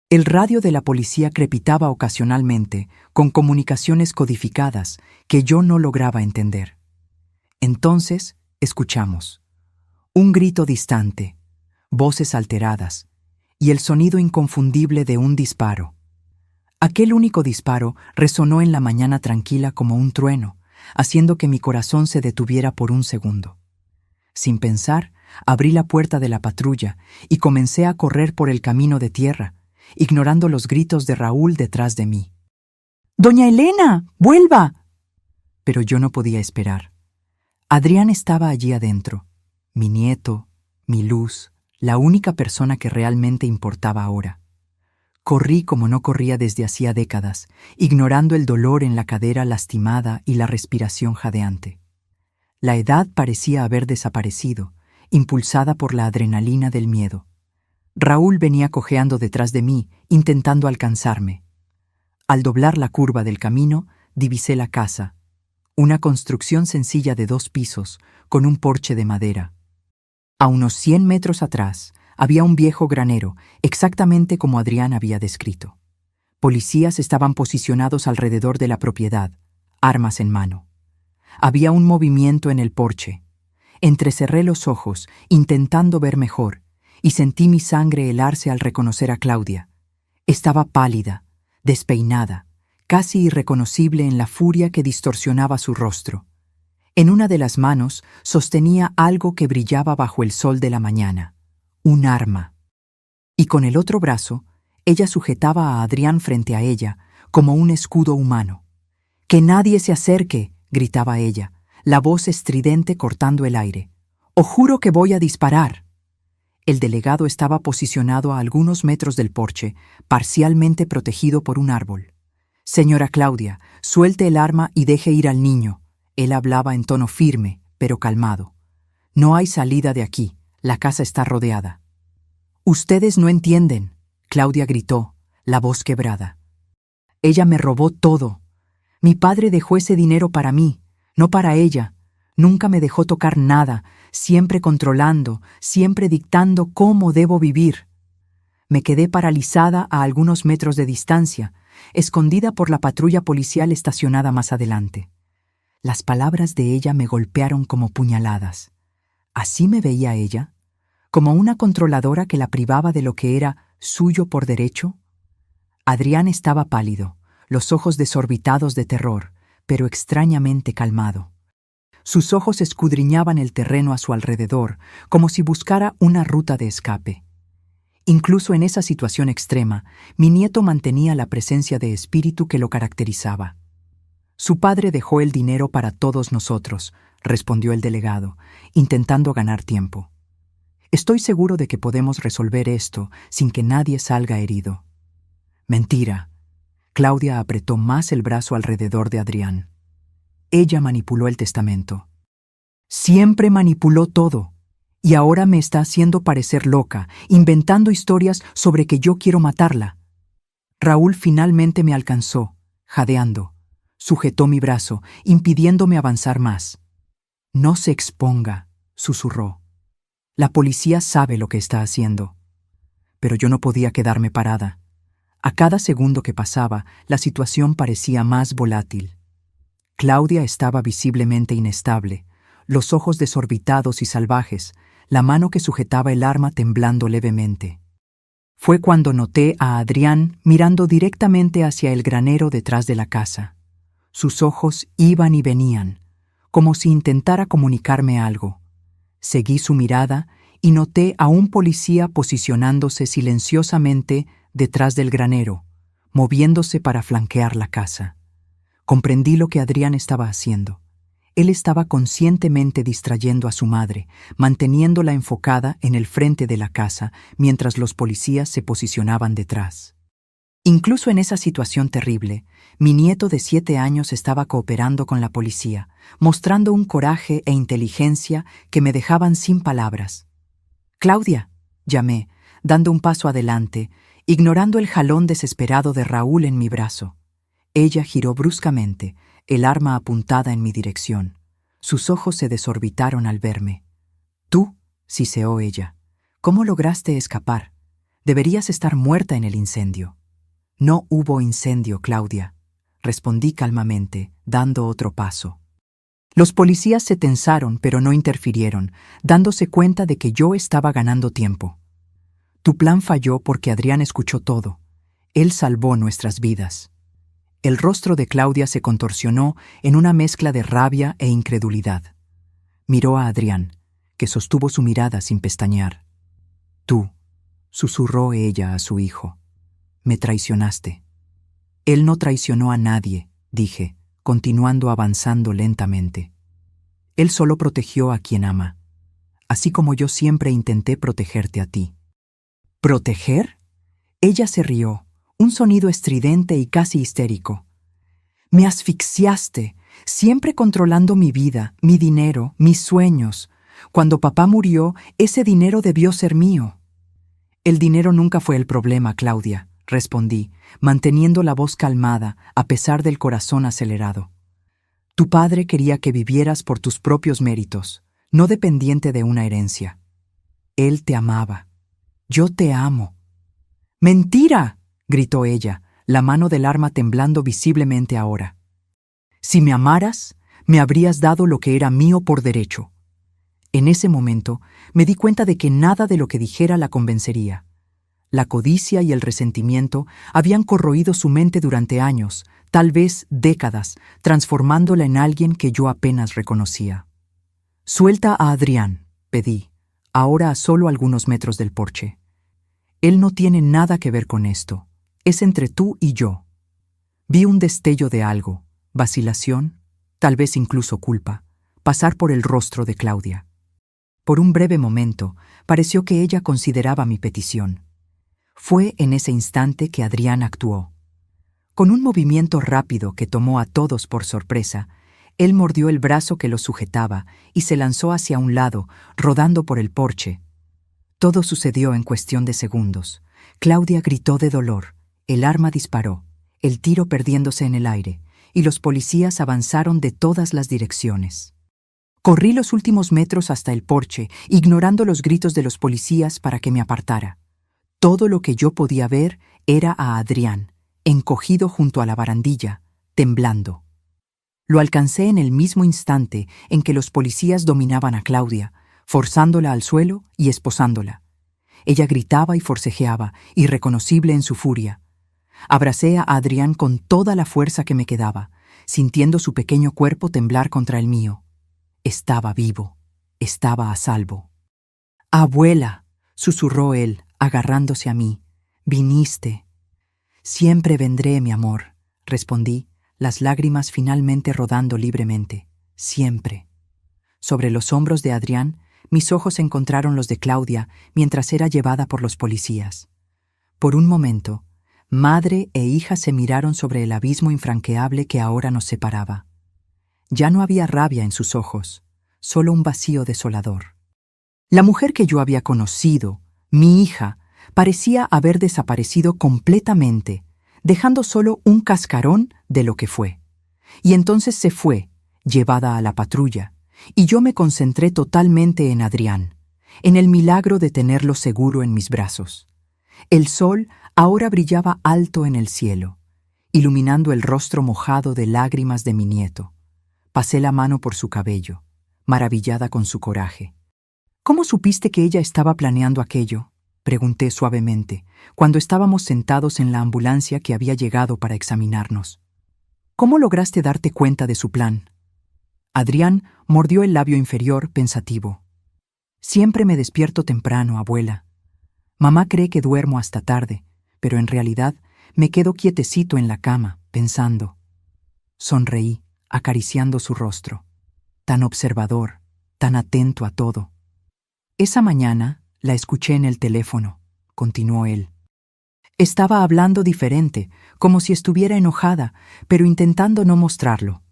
El radio de la policía crepitaba ocasionalmente, con comunicaciones codificadas que yo no lograba entender. Entonces, escuchamos. Un grito distante, voces alteradas, y el sonido inconfundible de un disparo. Aquel único disparo resonó en la mañana tranquila como un trueno, haciendo que mi corazón se detuviera por un segundo. Sin pensar, abrí la puerta de la patrulla y comencé a correr por el camino de tierra, ignorando los gritos de Raúl detrás de mí. «¡Doña Elena, vuelva!» Pero yo no podía esperar. Adrián estaba allí adentro, mi nieto, mi luz, la única persona que realmente importaba ahora. Corrí como no corría desde hacía décadas, ignorando el dolor en la cadera lastimada y la respiración jadeante. La edad parecía haber desaparecido, impulsada por la adrenalina del miedo. Raúl venía cojeando detrás de mí, intentando alcanzarme. Al doblar la curva del camino, divisé la casa, una construcción sencilla de 2 pisos, con un porche de madera. A unos 100 metros atrás, había un viejo granero, exactamente como Adrián había descrito. Policías estaban posicionados alrededor de la propiedad, armas en mano. Había un movimiento en el porche. Entrecerré los ojos, intentando ver mejor, y sentí mi sangre helarse al reconocer a Claudia. Estaba pálida, despeinada, casi irreconocible en la furia que distorsionaba su rostro. En una de las manos sostenía algo que brillaba bajo el sol de la mañana. Un arma. Y con el otro brazo, ella sujetaba a Adrián frente a ella, como un escudo humano. «¡Que nadie se acerque!», gritaba ella, la voz estridente cortando el aire. «¡O juro que voy a disparar!». El delegado estaba posicionado a algunos metros del porche, parcialmente protegido por un árbol. «Señora Claudia, suelte el arma y deje ir al niño». Él hablaba en tono firme, pero calmado. «No hay salida de aquí. La casa está rodeada. Ustedes no entienden, Claudia gritó, la voz quebrada. Ella me robó todo. Mi padre dejó ese dinero para mí, no para ella. Nunca me dejó tocar nada, siempre controlando, siempre dictando cómo debo vivir. Me quedé paralizada a algunos metros de distancia, escondida por la patrulla policial estacionada más adelante. Las palabras de ella me golpearon como puñaladas. ¿Así me veía ella? ¿Como una controladora que la privaba de lo que era suyo por derecho? Adrián estaba pálido, los ojos desorbitados de terror, pero extrañamente calmado. Sus ojos escudriñaban el terreno a su alrededor, como si buscara una ruta de escape. Incluso en esa situación extrema, mi nieto mantenía la presencia de espíritu que lo caracterizaba. Su padre dejó el dinero para todos nosotros, respondió el delegado, intentando ganar tiempo. Estoy seguro de que podemos resolver esto sin que nadie salga herido. Mentira. Claudia apretó más el brazo alrededor de Adrián. Ella manipuló el testamento. Siempre manipuló todo. Y ahora me está haciendo parecer loca, inventando historias sobre que yo quiero matarla. Raúl finalmente me alcanzó, jadeando. Sujetó mi brazo, impidiéndome avanzar más. No se exponga, susurró. La policía sabe lo que está haciendo. Pero yo no podía quedarme parada. A cada segundo que pasaba, la situación parecía más volátil. Claudia estaba visiblemente inestable, los ojos desorbitados y salvajes, la mano que sujetaba el arma temblando levemente. Fue cuando noté a Adrián mirando directamente hacia el granero detrás de la casa. Sus ojos iban y venían, como si intentara comunicarme algo. Seguí su mirada y noté a un policía posicionándose silenciosamente detrás del granero, moviéndose para flanquear la casa. Comprendí lo que Adrián estaba haciendo. Él estaba conscientemente distrayendo a su madre, manteniéndola enfocada en el frente de la casa mientras los policías se posicionaban detrás. Incluso en esa situación terrible, mi nieto de 7 años estaba cooperando con la policía, mostrando un coraje e inteligencia que me dejaban sin palabras. «Claudia», llamé, dando un paso adelante, ignorando el jalón desesperado de Raúl en mi brazo. Ella giró bruscamente, el arma apuntada en mi dirección. Sus ojos se desorbitaron al verme. «Tú», siseó ella, «¿cómo lograste escapar? Deberías estar muerta en el incendio». «No hubo incendio, Claudia», respondí calmamente, dando otro paso. Los policías se tensaron, pero no interfirieron, dándose cuenta de que yo estaba ganando tiempo. «Tu plan falló porque Adrián escuchó todo. Él salvó nuestras vidas». El rostro de Claudia se contorsionó en una mezcla de rabia e incredulidad. Miró a Adrián, que sostuvo su mirada sin pestañear. «Tú», susurró ella a su hijo, «me traicionaste». «Él no traicionó a nadie», dije, continuando avanzando lentamente. «Él solo protegió a quien ama, así como yo siempre intenté protegerte a ti». «¿Proteger?». Ella se rió, un sonido estridente y casi histérico. «Me asfixiaste, siempre controlando mi vida, mi dinero, mis sueños. Cuando papá murió, ese dinero debió ser mío». «El dinero nunca fue el problema, Claudia», respondí, manteniendo la voz calmada a pesar del corazón acelerado. «Tu padre quería que vivieras por tus propios méritos, no dependiente de una herencia. Él te amaba. Yo te amo». «¡Mentira!», gritó ella, la mano del arma temblando visiblemente ahora. «Si me amaras, me habrías dado lo que era mío por derecho». En ese momento me di cuenta de que nada de lo que dijera la convencería. La codicia y el resentimiento habían corroído su mente durante años, tal vez décadas, transformándola en alguien que yo apenas reconocía. «Suelta a Adrián», pedí, ahora a solo algunos metros del porche. «Él no tiene nada que ver con esto. Es entre tú y yo». Vi un destello de algo, vacilación, tal vez incluso culpa, pasar por el rostro de Claudia. Por un breve momento, pareció que ella consideraba mi petición. Fue en ese instante que Adrián actuó. Con un movimiento rápido que tomó a todos por sorpresa, él mordió el brazo que lo sujetaba y se lanzó hacia un lado, rodando por el porche, Todo sucedió en cuestión de segundos. Claudia gritó de dolor, el arma disparó, el tiro perdiéndose en el aire, y los policías avanzaron de todas las direcciones. Corrí los últimos metros hasta el porche, ignorando los gritos de los policías para que me apartara. Todo lo que yo podía ver era a Adrián, encogido junto a la barandilla, temblando. Lo alcancé en el mismo instante en que los policías dominaban a Claudia, forzándola al suelo y esposándola. Ella gritaba y forcejeaba, irreconocible en su furia. Abracé a Adrián con toda la fuerza que me quedaba, sintiendo su pequeño cuerpo temblar contra el mío. Estaba vivo, estaba a salvo. «Abuela», susurró él, agarrándose a mí, «viniste». «Siempre vendré, mi amor», respondí, las lágrimas finalmente rodando libremente. «Siempre». Sobre los hombros de Adrián, mis ojos encontraron los de Claudia mientras era llevada por los policías. Por un momento, madre e hija se miraron sobre el abismo infranqueable que ahora nos separaba. Ya no había rabia en sus ojos, solo un vacío desolador. La mujer que yo había conocido, mi hija, parecía haber desaparecido completamente, dejando solo un cascarón de lo que fue. Y entonces se fue, llevada a la patrulla, y yo me concentré totalmente en Adrián, en el milagro de tenerlo seguro en mis brazos. El sol ahora brillaba alto en el cielo, iluminando el rostro mojado de lágrimas de mi nieto. Pasé la mano por su cabello, maravillada con su coraje. «¿Cómo supiste que ella estaba planeando aquello?», pregunté suavemente, cuando estábamos sentados en la ambulancia que había llegado para examinarnos. «¿Cómo lograste darte cuenta de su plan?». Adrián mordió el labio inferior, pensativo. «Siempre me despierto temprano, abuela. Mamá cree que duermo hasta tarde, pero en realidad me quedo quietecito en la cama, pensando». Sonreí, acariciando su rostro. Tan observador, tan atento a todo. «Esa mañana la escuché en el teléfono», continuó él. «Estaba hablando diferente, como si estuviera enojada, pero intentando no mostrarlo.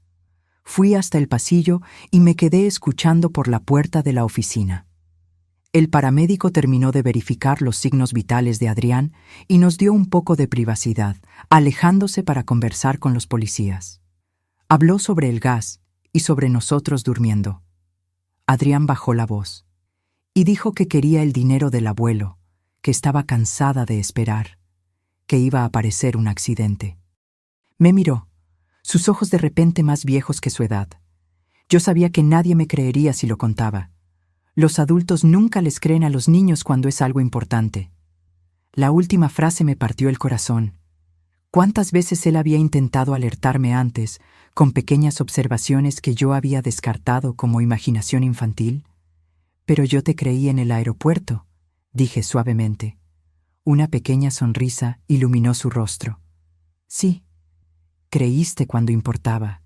Fui hasta el pasillo y me quedé escuchando por la puerta de la oficina. El paramédico terminó de verificar los signos vitales de Adrián y nos dio un poco de privacidad, alejándose para conversar con los policías. Habló sobre el gas y sobre nosotros durmiendo. Adrián bajó la voz y dijo que quería el dinero del abuelo, que estaba cansada de esperar, que iba a aparecer un accidente. Me miró, sus ojos de repente más viejos que su edad. Yo sabía que nadie me creería si lo contaba. Los adultos nunca les creen a los niños cuando es algo importante. La última frase me partió el corazón. ¿Cuántas veces él había intentado alertarme antes, con pequeñas observaciones que yo había descartado como imaginación infantil? «Pero yo te creí en el aeropuerto», dije suavemente. Una pequeña sonrisa iluminó su rostro. «Sí, creíste cuando importaba».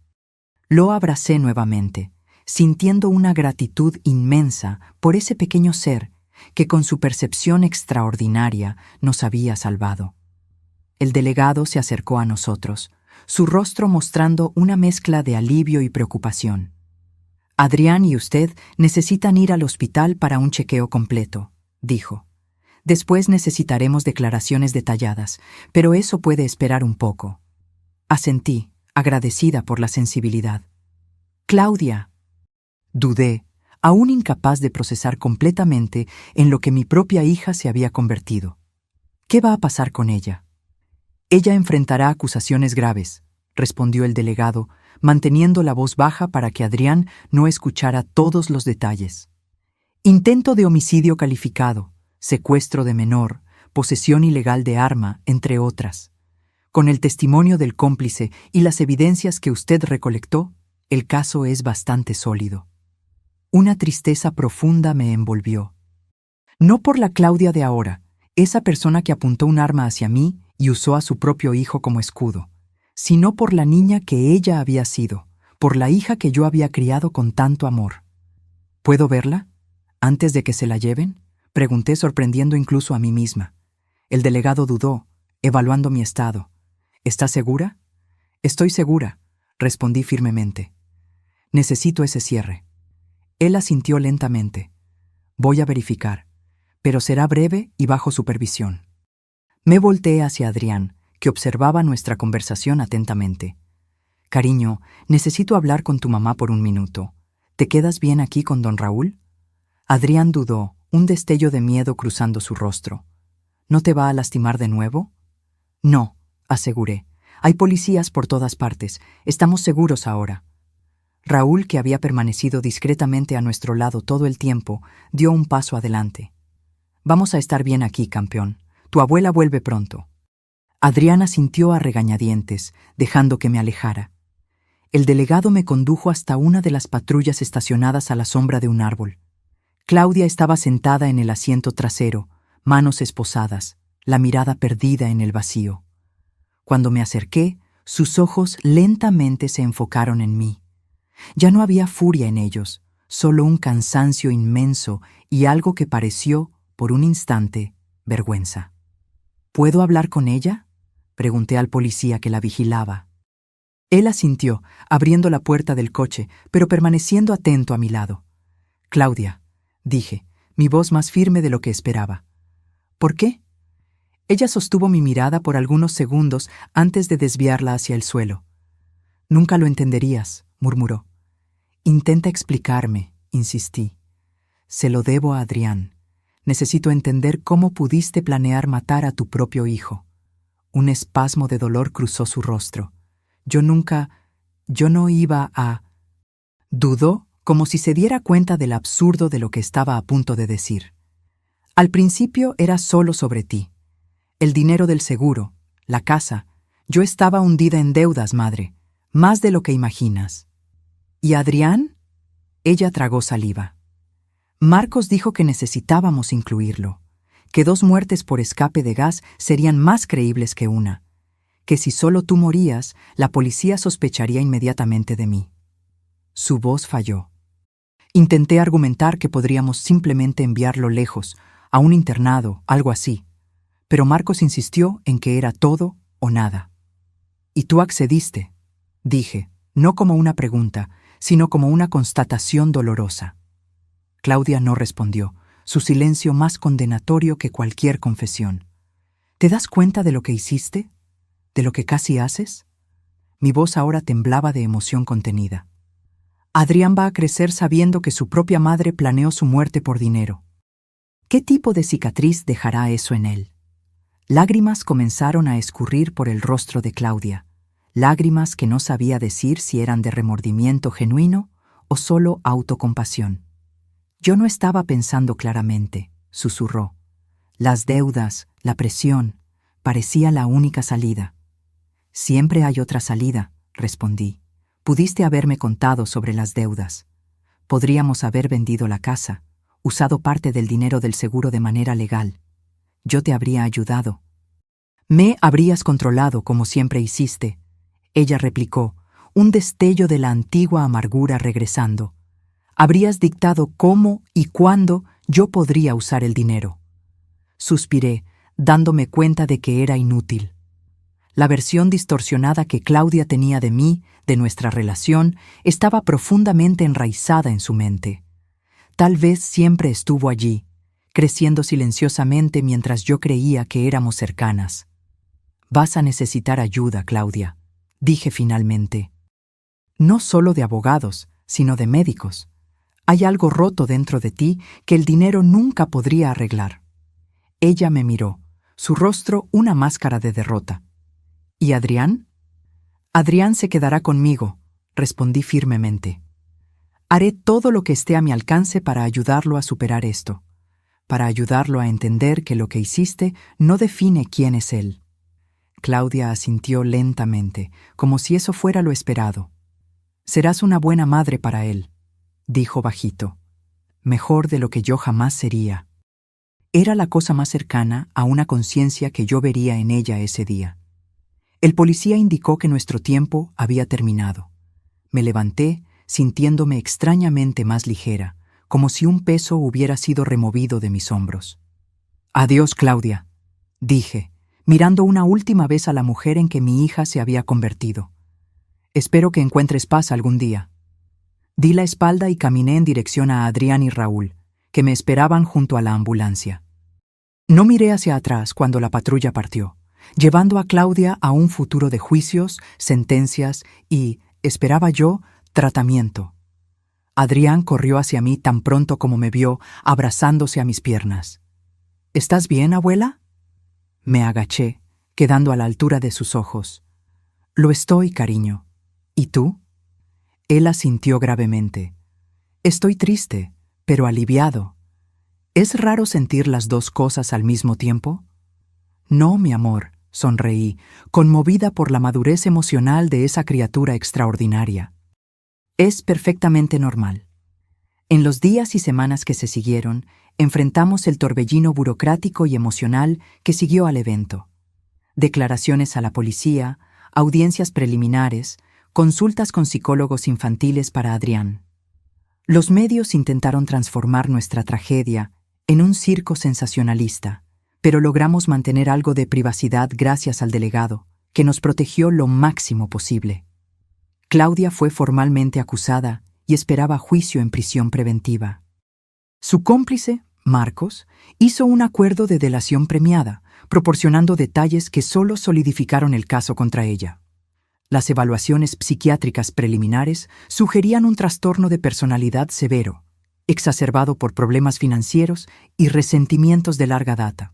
Lo abracé nuevamente, sintiendo una gratitud inmensa por ese pequeño ser que con su percepción extraordinaria nos había salvado. El delegado se acercó a nosotros, su rostro mostrando una mezcla de alivio y preocupación. «Adrián y usted necesitan ir al hospital para un chequeo completo», dijo. «Después necesitaremos declaraciones detalladas, pero eso puede esperar un poco». Asentí, agradecida por la sensibilidad. «Claudia». Dudé, aún incapaz de procesar completamente en lo que mi propia hija se había convertido. ¿Qué va a pasar con ella? «Ella enfrentará acusaciones graves», respondió el delegado, manteniendo la voz baja para que Adrián no escuchara todos los detalles. «Intento de homicidio calificado, secuestro de menor, posesión ilegal de arma, entre otras. Con el testimonio del cómplice y las evidencias que usted recolectó, el caso es bastante sólido». Una tristeza profunda me envolvió. No por la Claudia de ahora, esa persona que apuntó un arma hacia mí y usó a su propio hijo como escudo, sino por la niña que ella había sido, por la hija que yo había criado con tanto amor. «¿Puedo verla? ¿Antes de que se la lleven?», pregunté, sorprendiendo incluso a mí misma. El delegado dudó, evaluando mi estado. «¿Está segura?». «Estoy segura», respondí firmemente. «Necesito ese cierre». Él asintió lentamente. «Voy a verificar, pero será breve y bajo supervisión. Me volteé hacia Adrián, que observaba nuestra conversación atentamente. Cariño, necesito hablar con tu mamá por un minuto. ¿Te quedas bien aquí con don Raúl? Adrián dudó, un destello de miedo cruzando su rostro. ¿No te va a lastimar de nuevo? No, aseguré. Hay policías por todas partes. Estamos seguros ahora. Raúl, que había permanecido discretamente a nuestro lado todo el tiempo, dio un paso adelante. Vamos a estar bien aquí, campeón. Tu abuela vuelve pronto. Adriana sintió a regañadientes, dejando que me alejara. El delegado me condujo hasta una de las patrullas estacionadas a la sombra de un árbol. Claudia estaba sentada en el asiento trasero, manos esposadas, la mirada perdida en el vacío. Cuando me acerqué, sus ojos lentamente se enfocaron en mí. Ya no había furia en ellos, solo un cansancio inmenso y algo que pareció, por un instante, vergüenza. ¿Puedo hablar con ella?, pregunté al policía que la vigilaba. Él asintió, abriendo la puerta del coche, pero permaneciendo atento a mi lado. Claudia, dije, mi voz más firme de lo que esperaba. ¿Por qué? Ella sostuvo mi mirada por algunos segundos antes de desviarla hacia el suelo. Nunca lo entenderías, murmuró. Intenta explicarme, insistí. Se lo debo a Adrián. Necesito entender cómo pudiste planear matar a tu propio hijo. Un espasmo de dolor cruzó su rostro. Yo no iba a... Dudó, como si se diera cuenta del absurdo de lo que estaba a punto de decir. Al principio era solo sobre ti. El dinero del seguro, la casa. Yo estaba hundida en deudas, madre, más de lo que imaginas. ¿Y Adrián? Ella tragó saliva. Marcos dijo que necesitábamos incluirlo, que 2 muertes por escape de gas serían más creíbles que una, que si solo tú morías, la policía sospecharía inmediatamente de mí. Su voz falló. Intenté argumentar que podríamos simplemente enviarlo lejos, a un internado, algo así, pero Marcos insistió en que era todo o nada. Y tú accediste, dije, no como una pregunta, sino como una constatación dolorosa. Claudia no respondió, su silencio más condenatorio que cualquier confesión. ¿Te das cuenta de lo que hiciste? ¿De lo que casi haces? Mi voz ahora temblaba de emoción contenida. Adrián va a crecer sabiendo que su propia madre planeó su muerte por dinero. ¿Qué tipo de cicatriz dejará eso en él? Lágrimas comenzaron a escurrir por el rostro de Claudia, lágrimas que no sabía decir si eran de remordimiento genuino o solo autocompasión. Yo no estaba pensando claramente, susurró. Las deudas, la presión, parecía la única salida. Siempre hay otra salida, respondí. Pudiste haberme contado sobre las deudas. Podríamos haber vendido la casa, usado parte del dinero del seguro de manera legal. Yo te habría ayudado. Me habrías controlado como siempre hiciste, ella replicó, un destello de la antigua amargura regresando. Habrías dictado cómo y cuándo yo podría usar el dinero. Suspiré, dándome cuenta de que era inútil. La versión distorsionada que Claudia tenía de mí, de nuestra relación, estaba profundamente enraizada en su mente. Tal vez siempre estuvo allí, creciendo silenciosamente mientras yo creía que éramos cercanas. Vas a necesitar ayuda, Claudia, dije finalmente. No solo de abogados, sino de médicos. Hay algo roto dentro de ti que el dinero nunca podría arreglar. Ella me miró, su rostro una máscara de derrota. ¿Y Adrián? Adrián se quedará conmigo, respondí firmemente. Haré todo lo que esté a mi alcance para ayudarlo a superar esto, para ayudarlo a entender que lo que hiciste no define quién es él. Claudia asintió lentamente, como si eso fuera lo esperado. Serás una buena madre para él, dijo bajito. Mejor de lo que yo jamás sería. Era la cosa más cercana a una conciencia que yo vería en ella ese día. El policía indicó que nuestro tiempo había terminado. Me levanté, sintiéndome extrañamente más ligera, como si un peso hubiera sido removido de mis hombros. Adiós, Claudia, dije, mirando una última vez a la mujer en que mi hija se había convertido. Espero que encuentres paz algún día. Di la espalda y caminé en dirección a Adrián y Raúl, que me esperaban junto a la ambulancia. No miré hacia atrás cuando la patrulla partió, llevando a Claudia a un futuro de juicios, sentencias y, esperaba yo, tratamiento. Adrián corrió hacia mí tan pronto como me vio, abrazándose a mis piernas. ¿Estás bien, abuela? Me agaché, quedando a la altura de sus ojos. Lo estoy, cariño. ¿Y tú? Él asintió gravemente. Estoy triste, pero aliviado. ¿Es raro sentir las dos cosas al mismo tiempo? No, mi amor, sonreí, conmovida por la madurez emocional de esa criatura extraordinaria. Es perfectamente normal. En los días y semanas que se siguieron, enfrentamos el torbellino burocrático y emocional que siguió al evento. Declaraciones a la policía, audiencias preliminares, consultas con psicólogos infantiles para Adrián. Los medios intentaron transformar nuestra tragedia en un circo sensacionalista, pero logramos mantener algo de privacidad gracias al delegado, que nos protegió lo máximo posible. Claudia fue formalmente acusada y esperaba juicio en prisión preventiva. Su cómplice, Marcos, hizo un acuerdo de delación premiada, proporcionando detalles que solo solidificaron el caso contra ella. Las evaluaciones psiquiátricas preliminares sugerían un trastorno de personalidad severo, exacerbado por problemas financieros y resentimientos de larga data.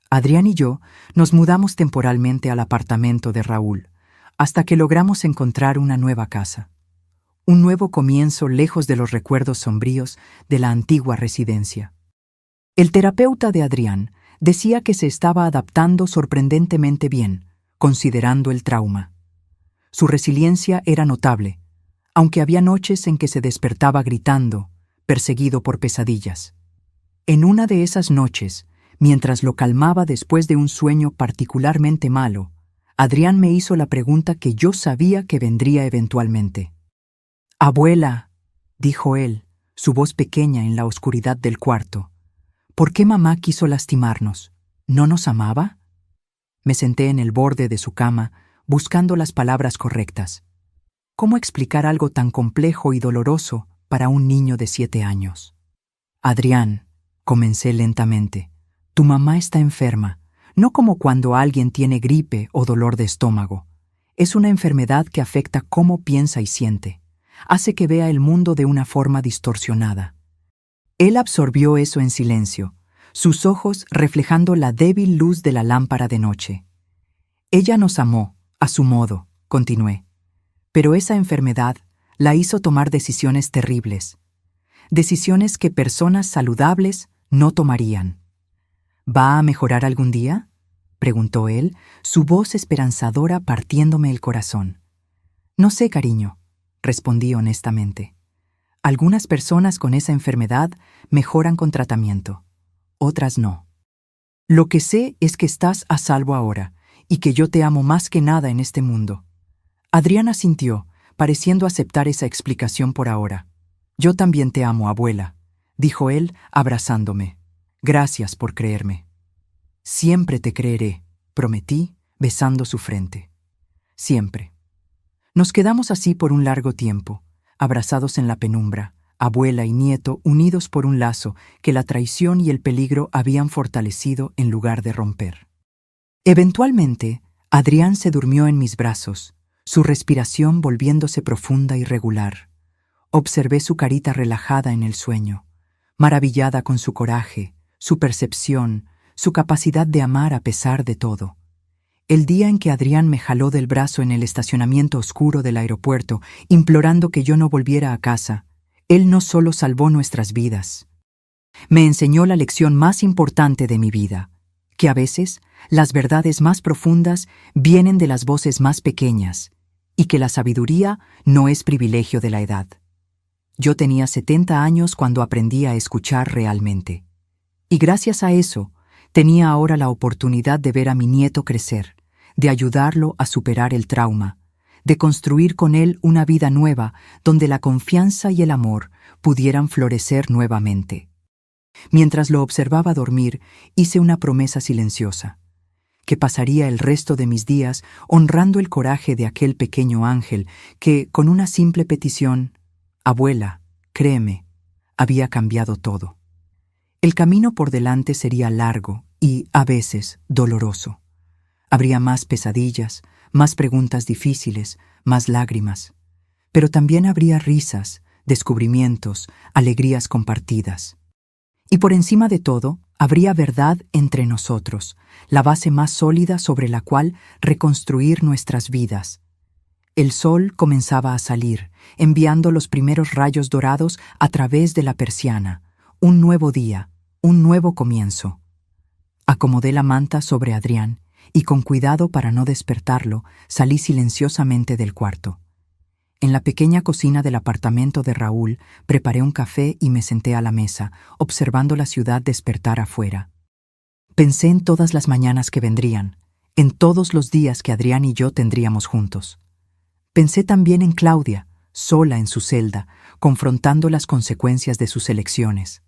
Adrián y yo nos mudamos temporalmente al apartamento de Raúl, hasta que logramos encontrar una nueva casa. Un nuevo comienzo lejos de los recuerdos sombríos de la antigua residencia. El terapeuta de Adrián decía que se estaba adaptando sorprendentemente bien, considerando el trauma. Su resiliencia era notable, aunque había noches en que se despertaba gritando, perseguido por pesadillas. En una de esas noches, mientras lo calmaba después de un sueño particularmente malo, Adrián me hizo la pregunta que yo sabía que vendría eventualmente. «Abuela», dijo él, su voz pequeña en la oscuridad del cuarto, «¿por qué mamá quiso lastimarnos? ¿No nos amaba?» Me senté en el borde de su cama, buscando las palabras correctas. ¿Cómo explicar algo tan complejo y doloroso para un niño de 7 años? «Adrián», comencé lentamente, «tu mamá está enferma, no como cuando alguien tiene gripe o dolor de estómago. Es una enfermedad que afecta cómo piensa y siente. Hace que vea el mundo de una forma distorsionada». Él absorbió eso en silencio, sus ojos reflejando la débil luz de la lámpara de noche. «Ella nos amó, a su modo», continué, «pero esa enfermedad la hizo tomar decisiones terribles, decisiones que personas saludables no tomarían». «¿Va a mejorar algún día?», preguntó él, su voz esperanzadora partiéndome el corazón. «No sé, cariño», respondí honestamente. «Algunas personas con esa enfermedad mejoran con tratamiento, otras no. Lo que sé es que estás a salvo ahora y que yo te amo más que nada en este mundo». Adrián asintió, pareciendo aceptar esa explicación por ahora. «Yo también te amo, abuela», dijo él, abrazándome. «Gracias por creerme». «Siempre te creeré», prometí, besando su frente. «Siempre». Nos quedamos así por un largo tiempo, abrazados en la penumbra, abuela y nieto unidos por un lazo que la traición y el peligro habían fortalecido en lugar de romper. Eventualmente, Adrián se durmió en mis brazos, su respiración volviéndose profunda y regular. Observé su carita relajada en el sueño, maravillada con su coraje, su percepción, su capacidad de amar a pesar de todo. El día en que Adrián me jaló del brazo en el estacionamiento oscuro del aeropuerto, implorando que yo no volviera a casa, él no solo salvó nuestras vidas, me enseñó la lección más importante de mi vida, que a veces las verdades más profundas vienen de las voces más pequeñas y que la sabiduría no es privilegio de la edad. Yo tenía 70 años cuando aprendí a escuchar realmente. Y gracias a eso, tenía ahora la oportunidad de ver a mi nieto crecer, de ayudarlo a superar el trauma, de construir con él una vida nueva donde la confianza y el amor pudieran florecer nuevamente. Mientras lo observaba dormir, hice una promesa silenciosa, que pasaría el resto de mis días honrando el coraje de aquel pequeño ángel que, con una simple petición, «Abuela, créeme», había cambiado todo. El camino por delante sería largo y, a veces, doloroso. Habría más pesadillas, más preguntas difíciles, más lágrimas. Pero también habría risas, descubrimientos, alegrías compartidas. Y por encima de todo, habría verdad entre nosotros, la base más sólida sobre la cual reconstruir nuestras vidas. El sol comenzaba a salir, enviando los primeros rayos dorados a través de la persiana. Un nuevo día, un nuevo comienzo. Acomodé la manta sobre Adrián y con cuidado para no despertarlo, salí silenciosamente del cuarto. En la pequeña cocina del apartamento de Raúl, preparé un café y me senté a la mesa, observando la ciudad despertar afuera. Pensé en todas las mañanas que vendrían, en todos los días que Adrián y yo tendríamos juntos. Pensé también en Claudia, sola en su celda, confrontando las consecuencias de sus elecciones.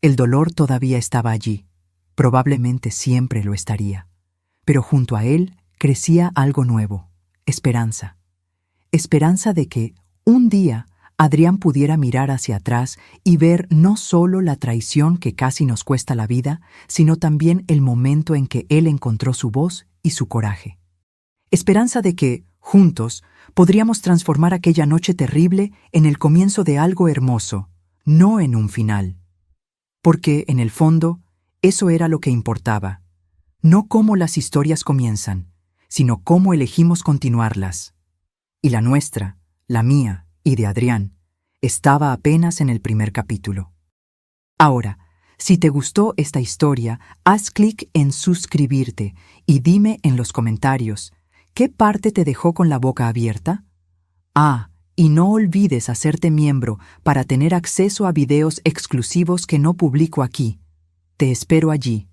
El dolor todavía estaba allí, probablemente siempre lo estaría. Pero junto a él crecía algo nuevo, esperanza. Esperanza de que, un día, Adrián pudiera mirar hacia atrás y ver no solo la traición que casi nos cuesta la vida, sino también el momento en que él encontró su voz y su coraje. Esperanza de que, juntos, podríamos transformar aquella noche terrible en el comienzo de algo hermoso, no en un final. Porque, en el fondo, eso era lo que importaba. No cómo las historias comienzan, sino cómo elegimos continuarlas. Y la nuestra, la mía y de Adrián, estaba apenas en el primer capítulo. Ahora, si te gustó esta historia, haz clic en suscribirte y dime en los comentarios, ¿qué parte te dejó con la boca abierta? Y no olvides hacerte miembro para tener acceso a videos exclusivos que no publico aquí. Te espero allí.